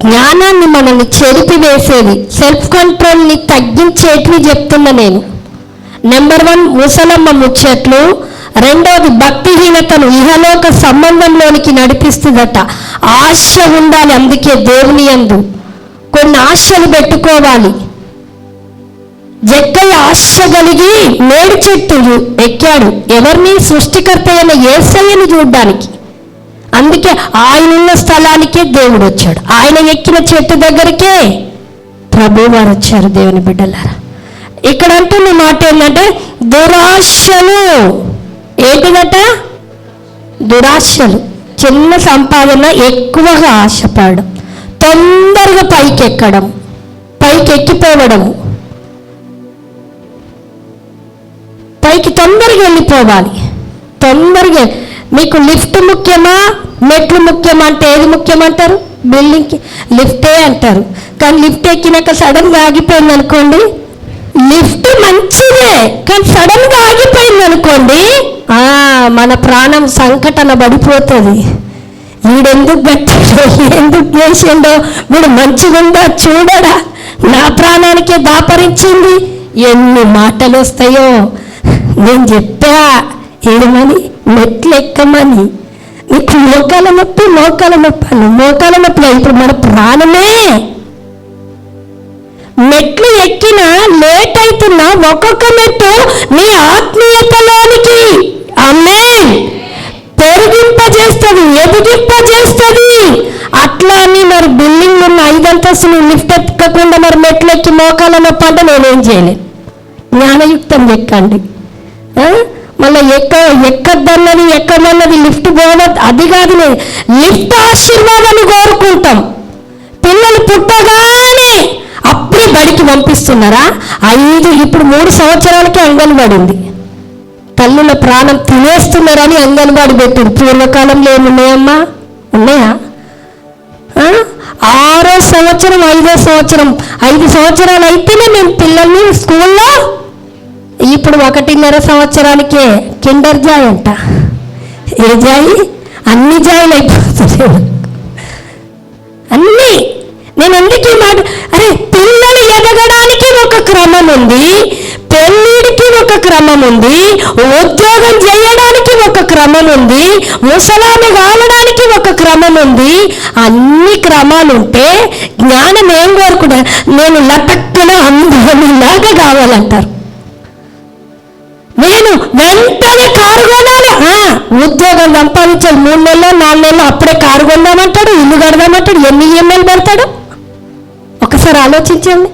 జ్ఞానాన్ని మనల్ని చెరిపివేసేది, సెల్ఫ్ కంట్రోల్ని తగ్గించేటివి చెప్తున్నా నేను. నెంబర్ 1 ముసలమ్మ ముచ్చట్లు. 2వది భక్తిహీనతను ఇహలోక సంబంధంలోనికి నడిపిస్తుందట. ఆశ ఉండాలి. అందుకే దేవుని యందు కొన్ని ఆశలు పెట్టుకోవాలి. జక్కయ్య ఆశ కలిగి మేడి చెట్టు ఎక్కాడు. ఎవరిని? సృష్టికర్త అయిన యేసయ్యను చూడ్డానికి. అందుకే ఆయనున్న స్థలానికే దేవుడు వచ్చాడు. ఆయన ఎక్కిన చెట్టు దగ్గరికే ప్రభువారు వచ్చారు. దేవుని బిడ్డలారా, ఇక్కడ అంటున్న మాట ఏంటంటే దురాశలు. ఏంటిదట? దురాశలు. చిన్న సంపాదన ఎక్కువగా ఆశపడడం, తొందరగా పైకెక్కిపోవడము, పైకి తొందరగా వెళ్ళిపోవాలి. తొందరగా మీకు లిఫ్ట్ ముఖ్యమా, మెట్లు ముఖ్యమా అంటే ఏది ముఖ్యమంటారు? బిల్డింగ్కి లిఫ్టే అంటారు. కానీ లిఫ్ట్ ఎక్కినాక సడన్గా ఆగిపోయింది అనుకోండి, లిఫ్ట్ మంచిదే కానీ సడన్గా ఆగిపోయింది అనుకోండి, మన ప్రాణం సంకటన పడిపోతుంది. వీడెందుకు గట్టిండో, ఎందుకు చేసిండో, వీడు మంచిగుందా చూడడా, నా ప్రాణానికే దాపరించింది. ఎన్ని మాటలు వస్తాయో. నేను చెప్పా ఏమని, మెట్లు ఎక్కమని. నీకు మోకాల నొప్పి ఇప్పుడు మన ప్రాణమే. మెట్లు ఎక్కినా లేట్ అవుతున్నా ఒక్కొక్క మెట్టు నీ ఆత్మీయతలోనికి పెరిగింపజేస్తుంది, ఎదిగింపజేస్తుంది. అట్లా అని మరి బిల్డింగ్ ఉన్న 5 అంతస్తులు లిఫ్ట్ ఎక్కకుండా మరి మెట్లు ఎక్కి మోకాల నొప్పి అంటే నేనేం చేయలేను. జ్ఞానయుక్తం ఎక్కండి. మళ్ళీ ఎక్కద్దన్నది ఎక్కమన్నది లిఫ్ట్ పోవద్దు, అది కాదు. లిఫ్ట్ ఆశీర్వాదాన్ని కోరుకుంటాం. పిల్లలు పుట్టగానే అప్పుడే బడికి పంపిస్తున్నారా? ఇప్పుడు 3 సంవత్సరాలకే అంగన్వాడి ఉంది. తల్లుల ప్రాణం తినేస్తున్నారని అంగన్వాడి పెట్టింది. పూర్వకాలంలో ఏమున్నాయమ్మా? ఉన్నాయా? 6వ సంవత్సరం 5వ సంవత్సరం 5 సంవత్సరాలు అయితేనే మేము పిల్లల్ని స్కూల్లో. ఇప్పుడు 1.5 సంవత్సరానికే కిండర్ జాయ్ అంట. ఏ జాయి? అన్ని జాయిలు అయిపోతుంది అన్నీ. నేను ఎందుకు ఈ మాట, పిల్లలు ఎదగడానికి ఒక క్రమం ఉంది, పెళ్ళిడికి ఒక క్రమం ఉంది, ఉద్యోగం చేయడానికి ఒక క్రమం ఉంది, ముసలామి కావడానికి ఒక క్రమం ఉంది. అన్ని క్రమాలు ఉంటే జ్ఞానం ఏం కోరుకుంటా, నేను లటక్కున అందరిలాగా కావాలంటారు. నేను వెంటనే కారు కొనాలి. ఉద్యోగం సంపాదించాలి, 3 నెలలు 4 నెలలు అప్పుడే కారు కొందామంటాడు, ఇల్లు కడదామంటాడు. ఎన్ని ఈఎంఐలు పెడతాడు? ఒకసారి ఆలోచించండి.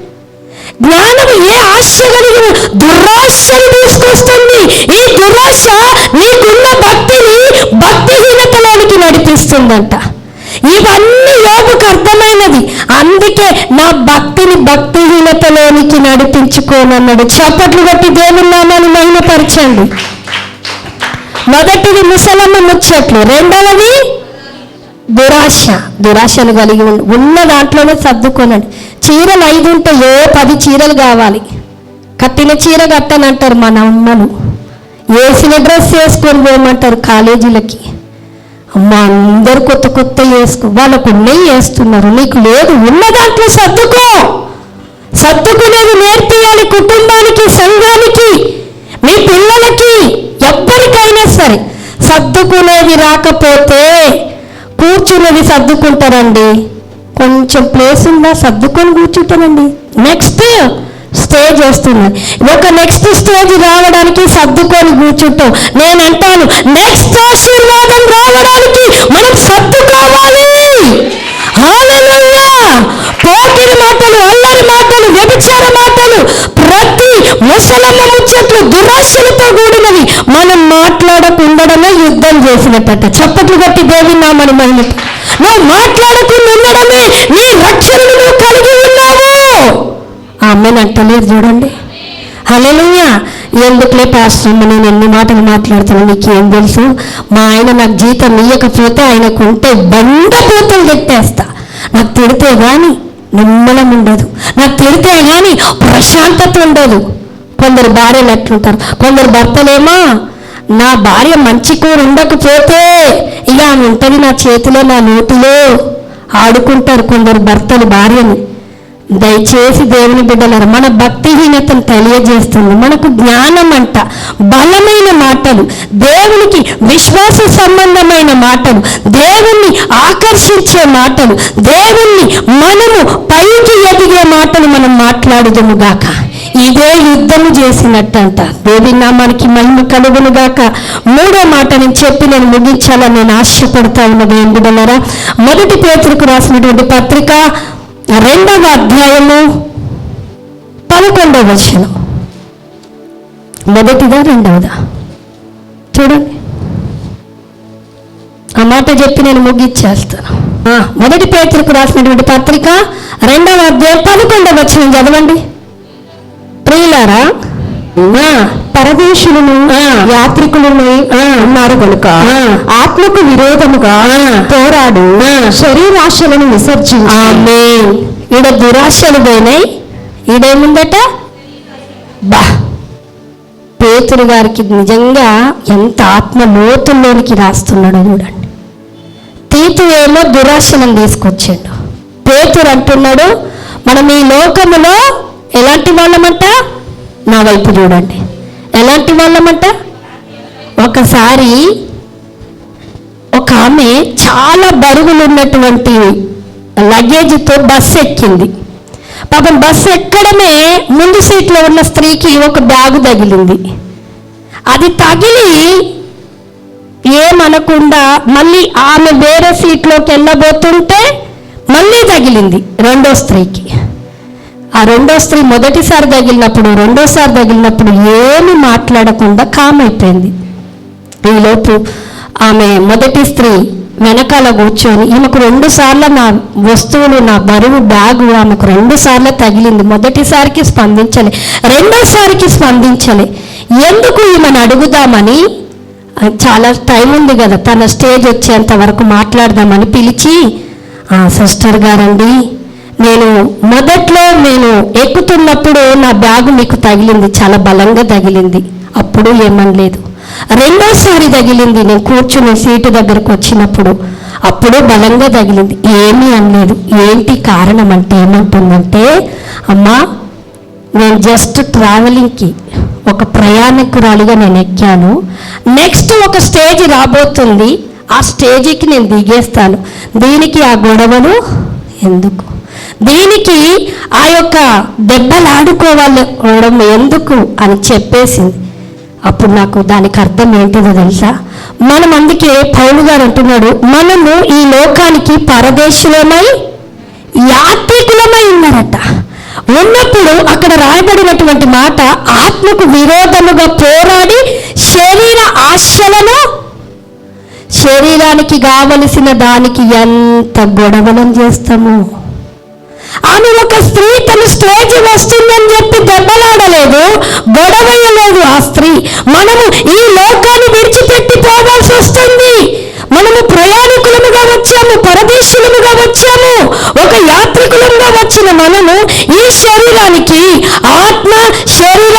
జ్ఞానం ఏ ఆశ కలిగిన దురాశను తీసుకొస్తుంది. ఈ దురాశ నీకున్న భక్తిని భక్తిహీనతలోనికి నడిపిస్తుందంట. ఇవన్నీ యోబుకు అర్థమైనది. అందుకే నా భక్తిని భక్తిహీనతలోనికి నడిపించుకోనన్నాడు. చప్పట్లు కొట్టి దేవుని నామాన్ని మహిమపరచండి. మొదటిది ముసలమ్మ ముచ్చట్లు, 2వది దురాశను కలిగి ఉన్న దాంట్లోనే సర్దుకోనండి. చీరలు 5 ఉంటే 10 చీరలు కావాలి. కట్టిన చీర కట్టనంటారు మన అమ్మలు, వేసిన డ్రెస్ వేసుకొని పోమంటారు కాలేజీలకి. అమ్మ అందరు కొత్త కొత్త వేసుకో, వాళ్ళకు ఉన్నవి వేస్తున్నారు, నీకు లేదు. ఉన్న దాంట్లో సర్దుకో. సర్దుకునేది నేర్పియాలి కుటుంబానికి, సంఘానికి, మీ పిల్లలకి, ఎవ్వరికైనా సరే. సర్దుకునేది రాకపోతే కూర్చునేది సర్దుకుంటారండి. కొంచెం ప్లేస్ ఉందా సర్దుకొని కూర్చుంటానండి. నెక్స్ట్ స్టేజ్ వస్తుంది, ఒక నెక్స్ట్ స్టేజ్ రావడానికి సర్దుకొని కూర్చుంటాం. నేను అంటాను, నెక్స్ట్ ఆశీర్వాదం రావడానికి మనం సర్దుకోవాలి. హల్లెలూయా. పోకిరి మాటలు, అల్లరి మాటలు, వ్యభిచార మాటలు, ప్రతి ముసలమ్మ ముచ్చట్లు, దురాశలతో కూడినవి మనం మాట్లాడకుండడమే యుద్ధం చేసినట్ట. చప్పట్లు కొట్టి దేవుని నామమున మహిమ. నువ్వు మాట్లాడకుండా ఉండడమే నీ రక్షణను నువ్వు కలిగి ఉన్నావు. ఆమెను అంటలేదు చూడండి. హల్లెలూయా. ఎందుకులే పాస్టర్ నేను ఎన్ని మాటలు మాట్లాడుతున్నాను, నీకేం తెలుసు? మా ఆయన నాకు జీతం ఇయ్యకపోతే ఆయనకు ఉంటే బండపోతలు తిట్టేస్తా. నాకు తిడితే కానీ నిమ్మలం ఉండదు, నాకు తిడితే కానీ ప్రశాంతత ఉండదు. కొందరు భార్యలు ఎట్లుంటారు, కొందరు భర్తలేమో నా భార్య మంచి కూర ఉండకపోతే ఇక ఆమె ఉంటుంది నా చేతిలో నా నోటిలో ఆడుకుంటారు కొందరు భర్తలు భార్యని. దయచేసి దేవుని బిడ్డలారా, మన భక్తిహీనతను తెలియజేస్తుంది. మనకు జ్ఞానం అంట, బలమైన మాటలు, దేవునికి విశ్వాస సంబంధమైన మాటలు, దేవుణ్ణి ఆకర్షించే మాటలు, దేవుణ్ణి మనము పైకి ఎదిగే మాటలు మనం మాట్లాడుదుము గాక. ఇదే యుద్ధము చేసినట్టంట. దేవుని నామానికి మహిమ కలుగును గాక. మూడో మాట నేను చెప్పి నేను ముగించాలని నేను ఆశపడతా ఉన్న దేవుని బిడ్డలారా, మొదటి పేతురుకు రాసినటువంటి పత్రిక 2వ అధ్యాయము 11వ వచనం. మొదటిదా రెండవదా చూడండి. ఆ మాట చెప్పి నేను ముగించేస్తాను. మొదటి పేతురుకు రాసినటువంటి పత్రిక 2వ అధ్యాయం 11వ వచనం చదవండి. ప్రియులారా, పరదేశులను యాత్రికులను ఉన్నారు కనుక ఆత్మకు విరోధముగా పోరాడు శరీరాశలను విసర్జించు. ఆమేన్. ఈడ దురాశలు పోయినాయి, ఈడేముందట బా. పేతురు గారికి నిజంగా ఎంత ఆత్మ లోతుల్లోనికి రాస్తున్నాడో చూడండి. తీతు ఏమో దురాశలను తీసుకొచ్చాడు. పేతురు అంటున్నాడు, మనం ఈ లోకములో ఎలాంటి వాళ్ళమంట? నా వైపు చూడండి, ఎలాంటి వాళ్ళమంట? ఒకసారి ఒక ఆమె చాలా బరువులు ఉన్నటువంటి లగేజ్తో బస్సు ఎక్కింది. పాపం బస్సు ఎక్కడమే ముందు సీట్లో ఉన్న స్త్రీకి ఒక బ్యాగు తగిలింది. అది తగిలి ఏమనకుండా మళ్ళీ ఆమె వేరే సీట్లోకి వెళ్ళబోతుంటే మళ్ళీ తగిలింది రెండో స్త్రీకి. ఆ రెండో స్త్రీ మొదటిసారి తగిలినప్పుడు రెండోసారి తగిలినప్పుడు ఏమి మాట్లాడకుండా కామైపోయింది. ఈలోపు ఆమె మొదటి స్త్రీ వెనకాల కూర్చొని, ఈమెకు 2 సార్లు నా వస్తువులు, నా బరువు బ్యాగు ఆమెకు 2 సార్లు తగిలింది. మొదటిసారికి స్పందించలే, రెండోసారికి స్పందించలే. ఎందుకు ఈమెను అడుగుదామని, చాలా టైం ఉంది కదా, తన స్టేజ్ వచ్చేంత వరకు మాట్లాడదామని పిలిచి, సిస్టర్ గారండి, మొదట్లో నేను ఎక్కుతున్నప్పుడు నా బ్యాగు మీకు తగిలింది, చాలా బలంగా తగిలింది, అప్పుడు ఏమనలేదు. రెండోసారి తగిలింది, నేను కూర్చుని సీటు దగ్గరకు వచ్చినప్పుడు అప్పుడు బలంగా తగిలింది, ఏమీ అనలేదు. ఏంటి కారణం అంటే ఏమంటుందంటే, అమ్మా నేను జస్ట్ ట్రావెలింగ్కి ఒక ప్రయాణికురాలిగా నేను ఎక్కాను, నెక్స్ట్ ఒక స్టేజ్ రాబోతుంది, ఆ స్టేజ్కి నేను దిగేస్తాను, దీనికి ఆ గొడవలు ఎందుకు, దీనికి ఆ యొక్క దెబ్బలాడుకోవడం ఎందుకు అని చెప్పేసింది. అప్పుడు నాకు దానికి అర్థం ఏంటిదో తెలుసా? మనం అందుకే పౌలు గారు అంటున్నాడు, మనము ఈ లోకానికి పరదేశులమై యాత్రికులమై ఉన్నారట. ఉన్నప్పుడు అక్కడ రాయబడినటువంటి మాట, ఆత్మకు విరోధముగా పోరాడి శరీర ఆశలను, శరీరానికి కావలసిన దానికి ఎంత గొడవలను చేస్తాము. ఆమె ఒక స్త్రీ తన స్టేజ్ వస్తుందని చెప్పి దెబ్బలాడలేదు, గొడవయ్యలేదు ఆ స్త్రీ. మనము ఈ లోకాన్ని విడిచిపెట్టి పోవాల్సి వస్తుంది. మనము ప్రయాణికులముగా వచ్చాము, పరదేశులముగా వచ్చాము, ఒక యాత్రికులముగా వచ్చిన మనము ఈ శరీరానికి, ఆత్మ శరీర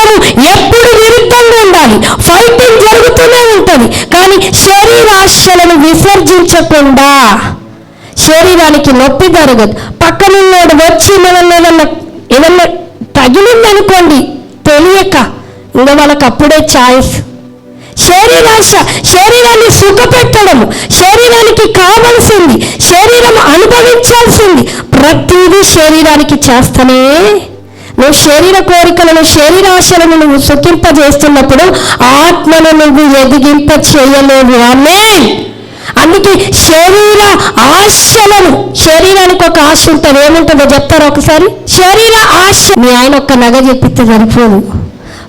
ఎప్పుడు విరుద్ధంగా ఉండాలి, ఫైటింగ్ జరుగుతూనే ఉంటుంది. కానీ శరీరాశలను విసర్జించకుండా, శరీరానికి నొప్పి జరగదు. పక్కనున్నోడు వచ్చి మనల్ని ఏదన్నా తగిలిందనుకోండి తెలియక, ఇంకా వాళ్ళకి అప్పుడే ఛాయిస్. శరీరాశ, శరీరాన్ని సుఖపెట్టడము, శరీరానికి కావలసింది, శరీరం అనుభవించాల్సింది ప్రతిదీ శరీరానికి చేస్తనే. నువ్వు శరీర కోరికలను, శరీరాశలను నువ్వు సుఖింపజేస్తున్నప్పుడు ఆత్మను నువ్వు ఎదిగింప చేయలేవు. ఆమేన్. అందుకే శరీర ఆశలను, శరీరానికి ఒక ఆశ ఉంటుంది. ఏముంటుందో చెప్తారా ఒకసారి? శరీర ఆశ. మీ ఆయన ఒక్క నగ చెప్పిస్తే సరిపోదు,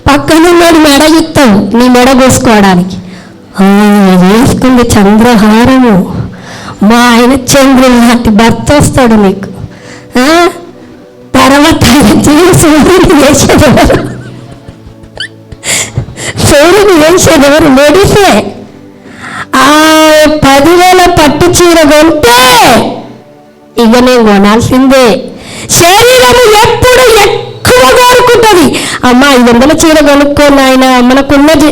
పక్కనున్నాడు మెడ యుత్తం నీ మెడ కోసుకోవడానికి. వేసుకుంది చంద్రహారము, మా ఆయన చంద్రుడు లాంటి భర్త వస్తాడు నీకు. తర్వాత సూర్యుని వేసేదెవరు? సూర్యుని వేసేదెవరు? లేడీసే. 10,000 పట్టు చీర కొంటే ఇక నేను కొనాల్సిందే. శరీరము ఎప్పుడు ఎక్కువ కోరుకుంటుంది. అమ్మా 500 చీర కొనుక్కోని ఆయన మనకున్నది.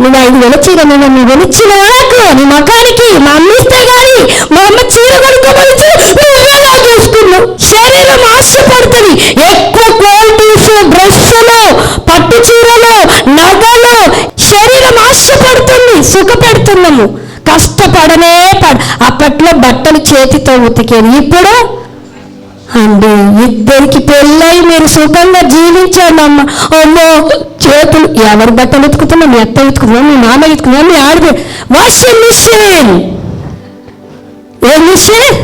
నువ్వు 5,000 చీర నువ్వు కొనిచ్చిన నాకు, నీ మకానికి మా అమ్మిస్తే కానీ మా అమ్మ చీర కొనుక్కోమని నువ్వేలా చేసుకున్నావు. శరీరం ఆశపడుతుంది. ఎక్కువ క్వాలిటీస్, డ్రెస్సులు, పట్టు చీరలు, నగలు, శరీరం ఆశపడుతుంది. సుఖపెడుతున్నాము, కష్టపడనే అప్పట్లో బట్టలు చేతితో ఉతికేది. ఇప్పుడు అండి ఇద్దరికి పెళ్ళై మీరు సుఖంగా జీవించండి. అమ్మో చేతులు ఎవరి బట్టలు ఉతుకుతున్నా? మీ అత్త ఉతుకుతున్నా, మీ మామ ఉతుకుతున్నా, మీ ఆడది. Washing machine. ఏ మిషన్?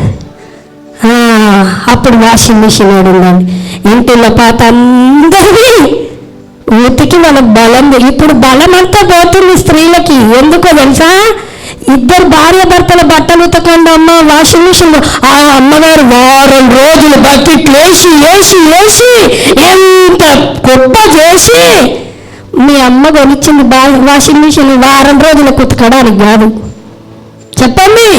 అప్పుడు వాషింగ్ మిషన్ ఉందండి. ఇంటిలో పాత అందరినీ ఉతికి వాళ్ళకి బలం. ఇప్పుడు బలం అంతా పోతుంది స్త్రీలకి. ఎందుకో తెలుసా? ఇద్దరు భార్య భర్తల బట్టలు ఉతకండి అమ్మ వాషింగ్ మిషన్. ఆ అమ్మగారు వారం రోజులు బకెట్లు వేసి వేసి వేసి ఎంత గొప్ప చేసి, మీ అమ్మ కొనిచ్చింది వాషింగ్ మిషన్ వారం రోజులకు ఉతకడానికి కాదు. చెప్పండి.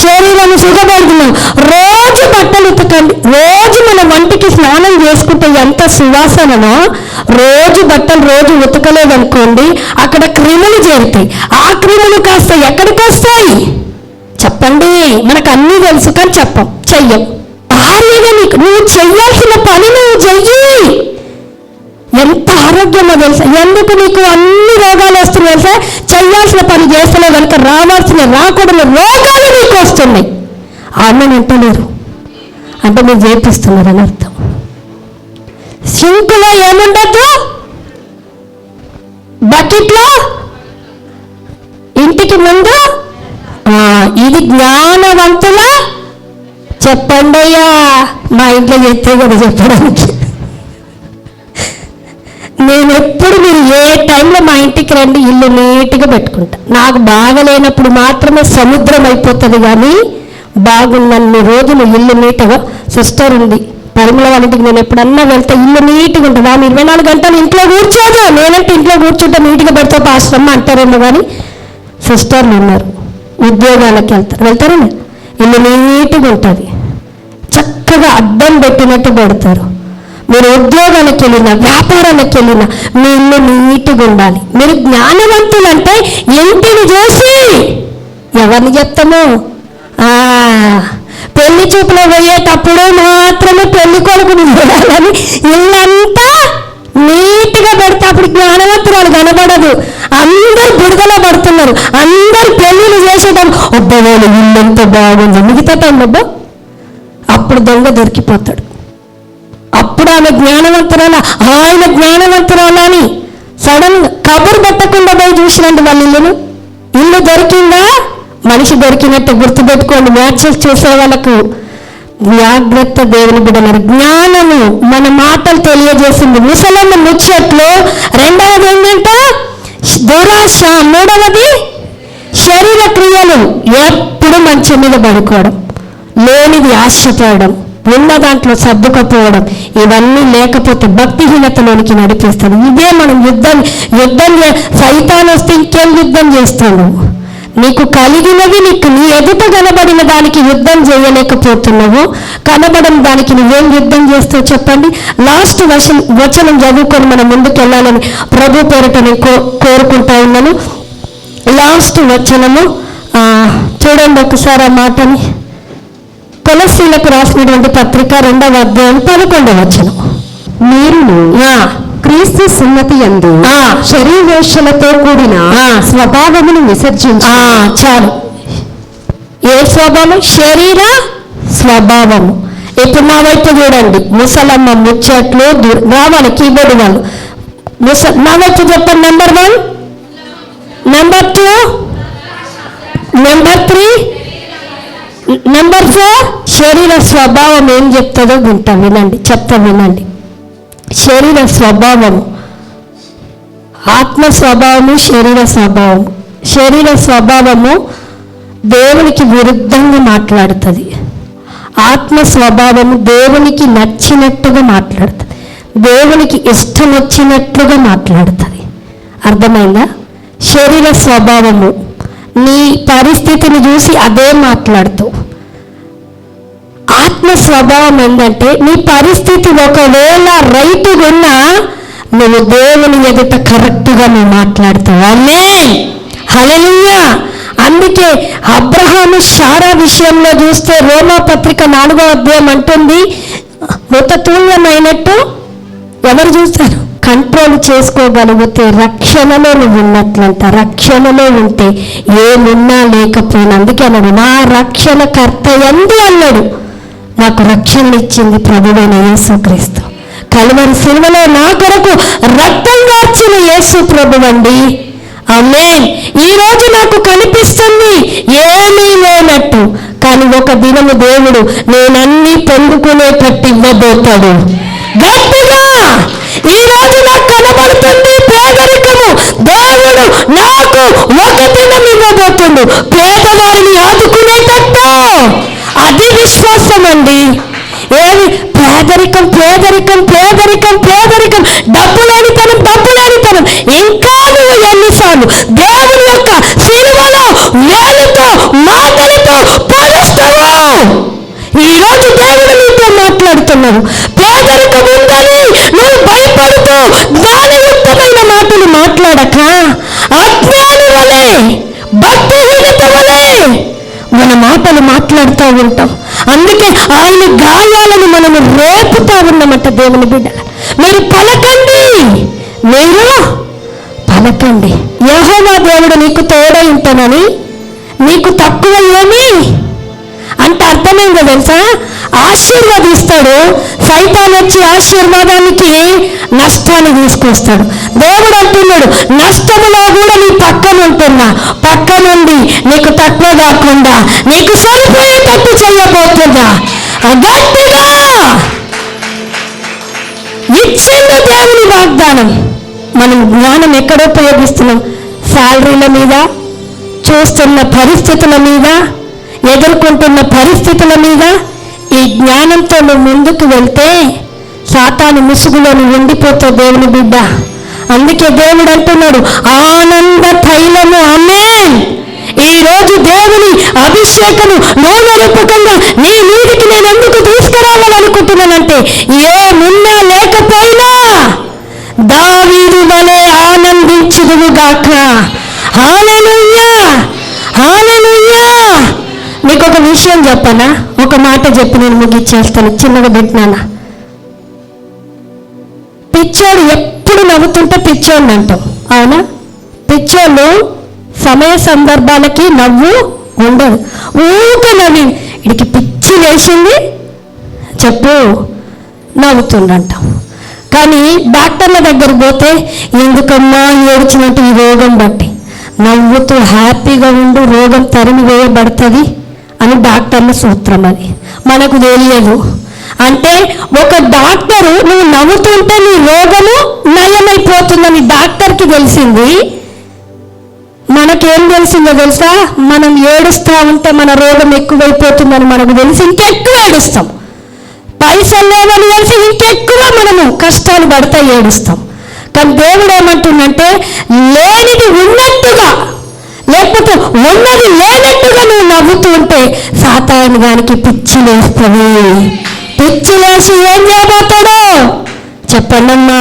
శరీరాన్ని సుఖపడుతున్నాం. రోజు బట్టలు ఉతకండి. రోజు మన వంటికి స్నానం చేసుకుంటే ఎంత సువాసననో, రోజు బట్టలు రోజు ఉతకలేదనుకోండి అక్కడ క్రిములు చేరుతాయి. ఆ క్రిములు కాస్త ఎక్కడికి వస్తాయి చెప్పండి? మనకు అన్నీ తెలుసు కానీ చెప్పం, చెయ్యం. భార్యగా నీకు నువ్వు చెయ్యాల్సిన పని నువ్వు చెయ్యి. ఎంత ఆరోగ్యమో తెలుసా? ఎందుకు నీకు అన్ని రోగాలు వస్తున్నాయి తెలుసా? చెయ్యాల్సిన పని చేస్తలే కనుక రావాల్సిన రాకూడని రోగాలు నీకు వస్తున్నాయి. ఆమెను అంటలేరు అంటే మీరు చేపిస్తున్నారని అర్థం. సింకులో ఏముండద్దు, బకెట్లో ఇంటికి ముందు. ఇది జ్ఞానవంతుల చెప్పండి అయ్యా. మా ఇంట్లో చెప్తే కదా చెప్పడానికి. నేను ఎప్పుడు మీరు ఏ టైంలో మా ఇంటికి రండి, ఇల్లు నీట్గా పెట్టుకుంటా. నాకు బాగలేనప్పుడు మాత్రమే సముద్రం అయిపోతుంది, కానీ బాగున్నన్ని రోజులు ఇల్లు నీట్గా. సిస్టర్ ఉంది పరిమళ వాళ్ళ ఇంటికి, నేను ఎప్పుడన్నా వెళ్తే ఇల్లు నీట్గా ఉంటుంది. ఆమె 24 గంటలు ఇంట్లో కూర్చోదు. నేనంటే ఇంట్లో కూర్చుంటే నీట్గా పెడితే పాశ్రమ అంటారేమో, కానీ సిస్టర్లు ఉన్నారు ఉద్యోగాలకు వెళ్తారు ఇల్లు నీట్గా ఉంటుంది, చక్కగా అద్దం పెట్టినట్టు పెడతారు. మీరు ఉద్యోగాలకు వెళ్ళినా వ్యాపారాలకు వెళ్ళినా మీ ఇల్లు నీట్గా ఉండాలి. మీరు జ్ఞానవంతులు అంటే ఇంటిని చూసి ఎవరిని చెప్తాము? పెళ్లి చూపులో పోయేటప్పుడు మాత్రమే పెళ్లి కొడుకుని చూడాలని ఇల్లంతా నీట్గా పెడితే అప్పుడు జ్ఞానవంతురాలు కనబడదు. అందరు బుడగలో పడుతున్నారు, అందరు పెళ్లిళ్ళు చేసేటప్పుడు ఒబ్బా వాళ్ళు ఇల్లంతా బాగుంది, మిగతా టైంలో అప్పుడు దొంగ దొరికిపోతాడు. అప్పుడు ఆమె జ్ఞానవంతురాల, ఆయన జ్ఞానవంతురాల అని సడన్ కబురు పెట్టకుండా పోయి చూసినండి వాళ్ళ ఇల్లును. ఇల్లు దొరికిందా? మనిషి దొరికినట్టు గుర్తుపెట్టుకోండి. మ్యాచెస్ చూసే వాళ్ళకు జాగ్రత్త. దేవుని బిడ్డలారా, జ్ఞానము మన మాటలు తెలియజేసింది. ముసలమ్మ ముచ్చట్లు. రెండవది ఏంటంటే దురాశ. మూడవది శరీర క్రియలు. ఎప్పుడు మంచి మీద పడుకోవడం, లేనిది ఆశపడడం, ఉన్న దాంట్లో సర్దుకపోవడం, ఇవన్నీ లేకపోతే భక్తిహీనతలోనికి నడిపిస్తాడు. ఇదే మనం యుద్ధం సైతాన్ వస్తే ఇంకేం యుద్ధం చేస్తాడు? నీకు కలిగినవి నీ ఎదుట కనబడిన దానికి యుద్ధం చేయలేకపోతున్నావు. కనబడిన దానికి నువ్వేం యుద్ధం చేస్తావు చెప్పండి. లాస్ట్ వచనం చదువుకొని మనం ముందుకు వెళ్ళాలని ప్రభు పేరిట నేను కోరుకుంటా ఉన్నాను. లాస్ట్ వచనము చూడండి ఒకసారి ఆ మాటని. కొలస్సీలకు రాసినటువంటి పత్రిక 2వ అధ్యాయం 11వ వచనం. మీరును క్రీస్తు సున్నతి యందు శరీరేక్షలతో కూడిన స్వభావమును విసర్జించి. చాలు. ఏ స్వభావం? శరీర స్వభావము. ఇప్పుడు నా వైపు చూడండి. ముసలమ్మ ముచ్చట్లు రావాలి కీబోర్డు వాళ్ళు. నా వైపు చెప్పండి. Number 1, number 2, number 3, number 4. శరీర స్వభావం ఏం చెప్తుందో వింటాం. వినండి, చెప్తా వినండి. శరీర స్వభావము, ఆత్మ స్వభావము, శరీర స్వభావము. శరీర స్వభావము దేవునికి విరుద్ధంగా మాట్లాడుతుంది. ఆత్మ స్వభావము దేవునికి నచ్చినట్టుగా మాట్లాడుతుంది. దేవునికి ఇష్టం వచ్చినట్లుగా మాట్లాడుతుంది. అర్థమైందా? శరీర స్వభావము నీ పరిస్థితిని చూసి అదే మాట్లాడుతావు. ఆత్మ స్వభావం ఏంటంటే నీ పరిస్థితి ఒకవేళ రైటుగా ఉన్నా నువ్వు దేవుని ఎదుట కరెక్ట్గా నువ్వు మాట్లాడతావు. ఆమేన్, హల్లెలూయా. అందుకే అబ్రహాము శారా విషయంలో చూస్తే రోమా పత్రిక 4వ అధ్యాయం అంటుంది, మృతతుల్యమైనట్టు ఎవరు చూస్తారు? కంట్రోల్ చేసుకోగలిగితే రక్షణలో నువ్వు ఉన్నట్లంట. రక్షణలో ఉంటే ఏమున్నా లేకపోయినా, అందుకే అన్నాడు నా రక్షణకర్త యందు అన్నాడు. నాకు రక్షణ ఇచ్చింది ప్రభువైన యేసుక్రీస్తు. కలువరి సిలువలో నా కొరకు రక్తం కార్చిన యేసు ప్రభువండి. ఆమేన్. ఈ రోజు నాకు కనిపిస్తుంది ఏమీ లేనట్టు, కానీ ఒక దినము దేవుడు నేనన్నీ పొందుకునేటట్టు ఇవ్వబోతాడు. గట్టిగా ఈ రోజు నాకు కనబడుతుంది పేదరికము. దేవుడు నాకు ఒక దినం ఇవ్వబోతుండు పేదవారిని ఆదుకునేటట్టు. అది విశ్వాసం అండి. ఏమి పేదరికం, పేదరికం, పేదరికం, పేదరికం, డబ్బు లేనితనం, డబ్బు లేనితనం. ఇంకా నువ్వు ఎన్నిసార్లు దేవుని యొక్క సిలువలో వేలుతో మాటలతో పోలుస్తావు? ఈరోజు దేవుడు నీతో మాట్లాడుతున్నావు. పేదరికం ఉందని నువ్వు భయపడుతూ జ్ఞానయుక్తమైన మాటలు మాట్లాడక అజ్ఞాని వలె, భక్తిహీనత వలె మన మాటలు మాట్లాడుతూ ఉంటాం. అందుకే ఆయన గాయాలను మనము రేపుతా ఉన్నామంట. దేవుని బిడ్డల, మీరు పలకండి, మీరు పలకండి. యెహోవా దేవుడు నీకు తోడై ఉంటానని నీకు తక్కువ ఏమి అంటే అర్థమైందో తెలుసా? ఆశీర్వదిస్తాడు. సైతాన్ వచ్చి ఆశీర్వాదానికి నష్టాన్ని తీసుకొస్తాడు. దేవుడు అంటున్నాడు నష్టములో కూడా నీ పక్కన ఉంటున్నా, పక్క నుండి నీకు తక్కువ కాకుండా నీకు సరిపోయేటట్టు చేయబోతున్నా. గట్టిగా ఇచ్చింది దేవుని వాగ్దానం. మనం జ్ఞానం ఎక్కడ ఉపయోగిస్తున్నాం? శాలరీల మీద, చూస్తున్న పరిస్థితుల మీద, ఎదుర్కొంటున్న పరిస్థితుల మీద. ఈ జ్ఞానంతో నువ్వు ముందుకు వెళ్తే సాతాను ముసుగులో నువ్వు ఉండిపోతావు దేవుని బిడ్డ. అందుకే దేవుడు అంటున్నాడు ఆనంద తైలము. ఆమేన్. ఈ రోజు దేవుని అభిషేకము నూనె రూపకంగా నీ మీదికి నేను ఎందుకు తీసుకురావాలనుకుంటున్నానంటే ఏమున్నా లేకపోయినా దావీదు వలె ఆనందించుదువుగాక. హల్లెలూయా, హల్లెలూయా. నీకు ఒక విషయం చెప్పనా? ఒక మాట చెప్పి నేను ముగిచ్చేస్తాను. చిన్నగా పెట్టినానా? పిచ్చోడు ఎప్పుడు నవ్వుతుంటే పిచ్చోడిని అంటాం, అవునా? పిచ్చోళ్ళు సమయ సందర్భాలకి నవ్వు ఉండదు. ఊక నవ్వి ఇడికి పిచ్చి వేసింది చెప్పు నవ్వుతుండంటాం. కానీ డాక్టర్ల దగ్గర పోతే ఎందుకమ్మా ఏడ్చినట్టు ఈ రోగం బట్టి నవ్వుతూ హ్యాపీగా ఉండు, రోగం తరిమి వేయబడుతుంది అని డాక్టర్ల సూత్రం. అది మనకు తెలియదు. అంటే ఒక డాక్టరు నువ్వు నవ్వుతుంటే నీ రోగము నయమైపోతుందని డాక్టర్కి తెలిసింది. మనకేం తెలిసిందో తెలుసా? మనం ఏడుస్తూ ఉంటే మన రోగం ఎక్కువైపోతుందని మనకు తెలిసి ఇంకెక్కువ ఏడుస్తాం. పైసలు లేవని తెలిసి ఇంకెక్కువ మనము కష్టాలు పడతా ఏడుస్తాం. కానీ దేవుడు ఏమంటుందంటే లేనిది ఉన్నట్టుగా, లేకపోతే ఉన్నది లేనట్టుగా నువ్వు నవ్వుతూ ఉంటే సాతాను గానికి పిచ్చి లేస్తుంది. పిచ్చి లేచి ఏం చేయబోతాడో చెప్పండమ్మా.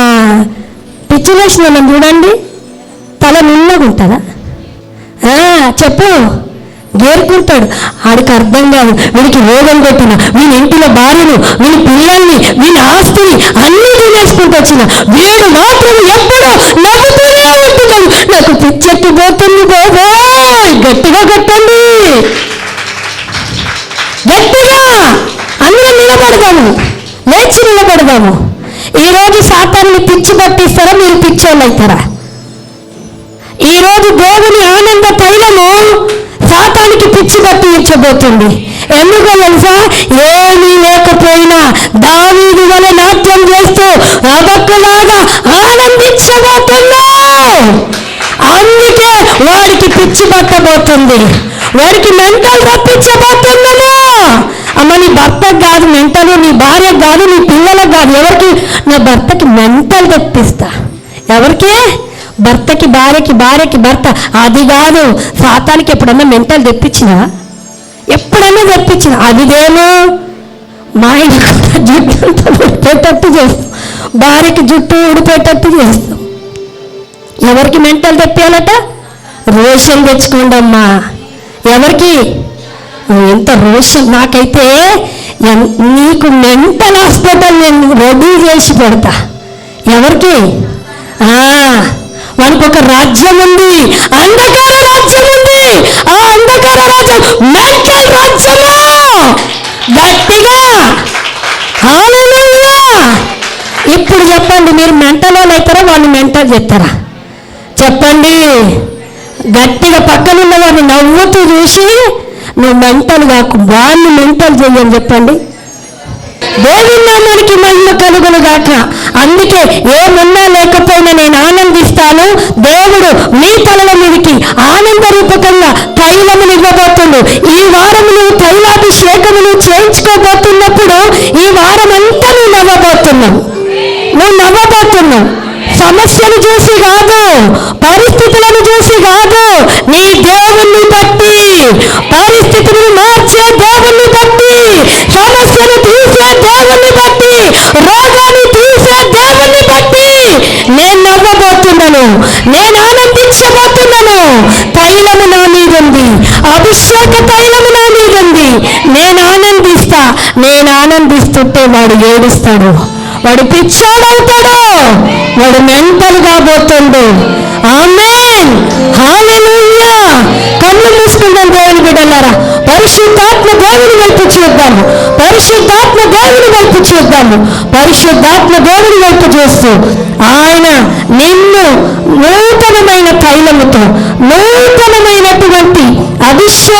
పిచ్చి లేచిన వాళ్ళని చూడండి, తల నిన్నగా ఉంటుందా? చెప్పు, గేరుకుంటాడు. ఆడికి అర్థం కాదు, వీడికి రోగం పెట్టిన, వీని ఇంటిలో భార్యను, వీని పిల్లల్ని, వీని ఆస్తిని అన్నీ తినేసుకుంటూ వచ్చిన వీడు మాత్రం ఎప్పుడూ నవ్వుతూనే ఉంటున్నాడు. నాకు పిచ్చెక్కిపోతుంది బాబోయ్, గట్టిగా కట్టండి, గట్టిగా అందరం నిలబడదాము, లేచి నిలబడదాము. ఈరోజు సాతాన్ని పిచ్చి పట్టిస్తారా? మీరు పిచ్చోళ్ళు అవుతారా? ఈరోజు దేవుని ఆనంద తైలము సాతానికి పిచ్చి పట్టించబోతుంది. ఎందుకో తెలుసా? ఏమీ లేకపోయినా దావీదు వలె నాట్యం చేస్తూ అబక్కులాగా ఆనందించబోతున్నావు. అందుకే వాడికి పిచ్చి పట్టబోతుంది, వాడికి మెంటల్ రప్పించబోతున్నాము. అమ్మ, నీ భర్తకు కాదు మెంటలు, నీ భార్యకు కాదు, నీ పిల్లలకు కాదు, ఎవరికి? నా భర్తకి మెంటల్ తెప్పిస్తా. ఎవరికి? భర్తకి భార్యకి, భార్యకి భర్త. అది కాదు, సాతానికి ఎప్పుడన్నా మెంటల్ తెప్పించినా? ఎప్పుడన్నా తెప్పించిన? అదిదేమో మా ఆయన జుట్టు ఊడిపోయేటట్టు చేస్తాం, భార్యకి జుట్టు ఊడిపోయేటట్టు చేస్తాం. ఎవరికి మెంటల్ తెప్పియాలట? రోషన్ తెచ్చుకోండి అమ్మా. ఎవరికి? ఎంత రోషన్! నాకైతే నీకు మెంటల్ హాస్పిటల్ నేను రెడీ చేసి పెడతా. ఎవరికి? వానికి ఒక రాజ్యం ఉంది, అంధకార రాజ్యం ఉంది. ఆ అంధకార రాజ్యం మెంటల్ రాజ్యము. గట్టిగా హల్లెలూయా! ఇప్పుడు చెప్పండి, మీరు మెంటల్ వాళ్ళు అవుతారా, వాళ్ళు మెంటల్ చేస్తారా? చెప్పండి గట్టిగా. పక్కనున్న వాడిని నవ్వుతూ చూసి నువ్వు మెంటల్ కాకు, వాళ్ళు మెంటల్ చెయ్యని చెప్పండి. దేవుని నామానికి మహిమ కలుగును గాక. అందుకే ఏమున్నా లేకపోయినా నేను ఆనందిస్తాను. దేవుడు మీ తలల మీదకి ఆనంద రూపకంగా తైలమును ఇవ్వబోతుండు. ఈ వారం నువ్వు తైలాభిషేకమును చేయించుకోబోతున్నప్పుడు ఈ వారం అంతా నువ్వు నవ్వబోతున్నావు. సమస్యను చూసి కాదు, పరిస్థితులను చూసి కాదు, నీ దేవుణ్ణి బట్టి, పరిస్థితులను మార్చే దేవుణ్ణి బట్టి, సమస్యను తీసే దేవుణ్ణి బట్టి, రోగాన్ని తీసే దేవుణ్ణి బట్టి నేను నవ్వబోతున్నాను, నేను ఆనందించబోతున్నాను. తైలము నా మీదుంది, అభిషేక తైలము నా మీదుంది. నేను ఆనందిస్తా. నేను ఆనందిస్తుంటే వాడు ఏడుస్తాడు, వాడు పిచ్చోడవుతాడు, వాడు మెంటల్ కాబోతుండు. ఆమేన్, హల్లెలూయా. కళ్ళు మూసుకుందాం దేవుని బిడ్డలారా. పరిశుద్ధాత్మ దేవుని వైపు చూద్దాము, పరిశుద్ధాత్మ దేవుని వైపు చూద్దాము. పరిశుద్ధాత్మ దేవుని వైపు చూస్తూ ఆయన నిన్ను నూతనమైన తైలముతో, నూతనమైనటువంటి అభిషేక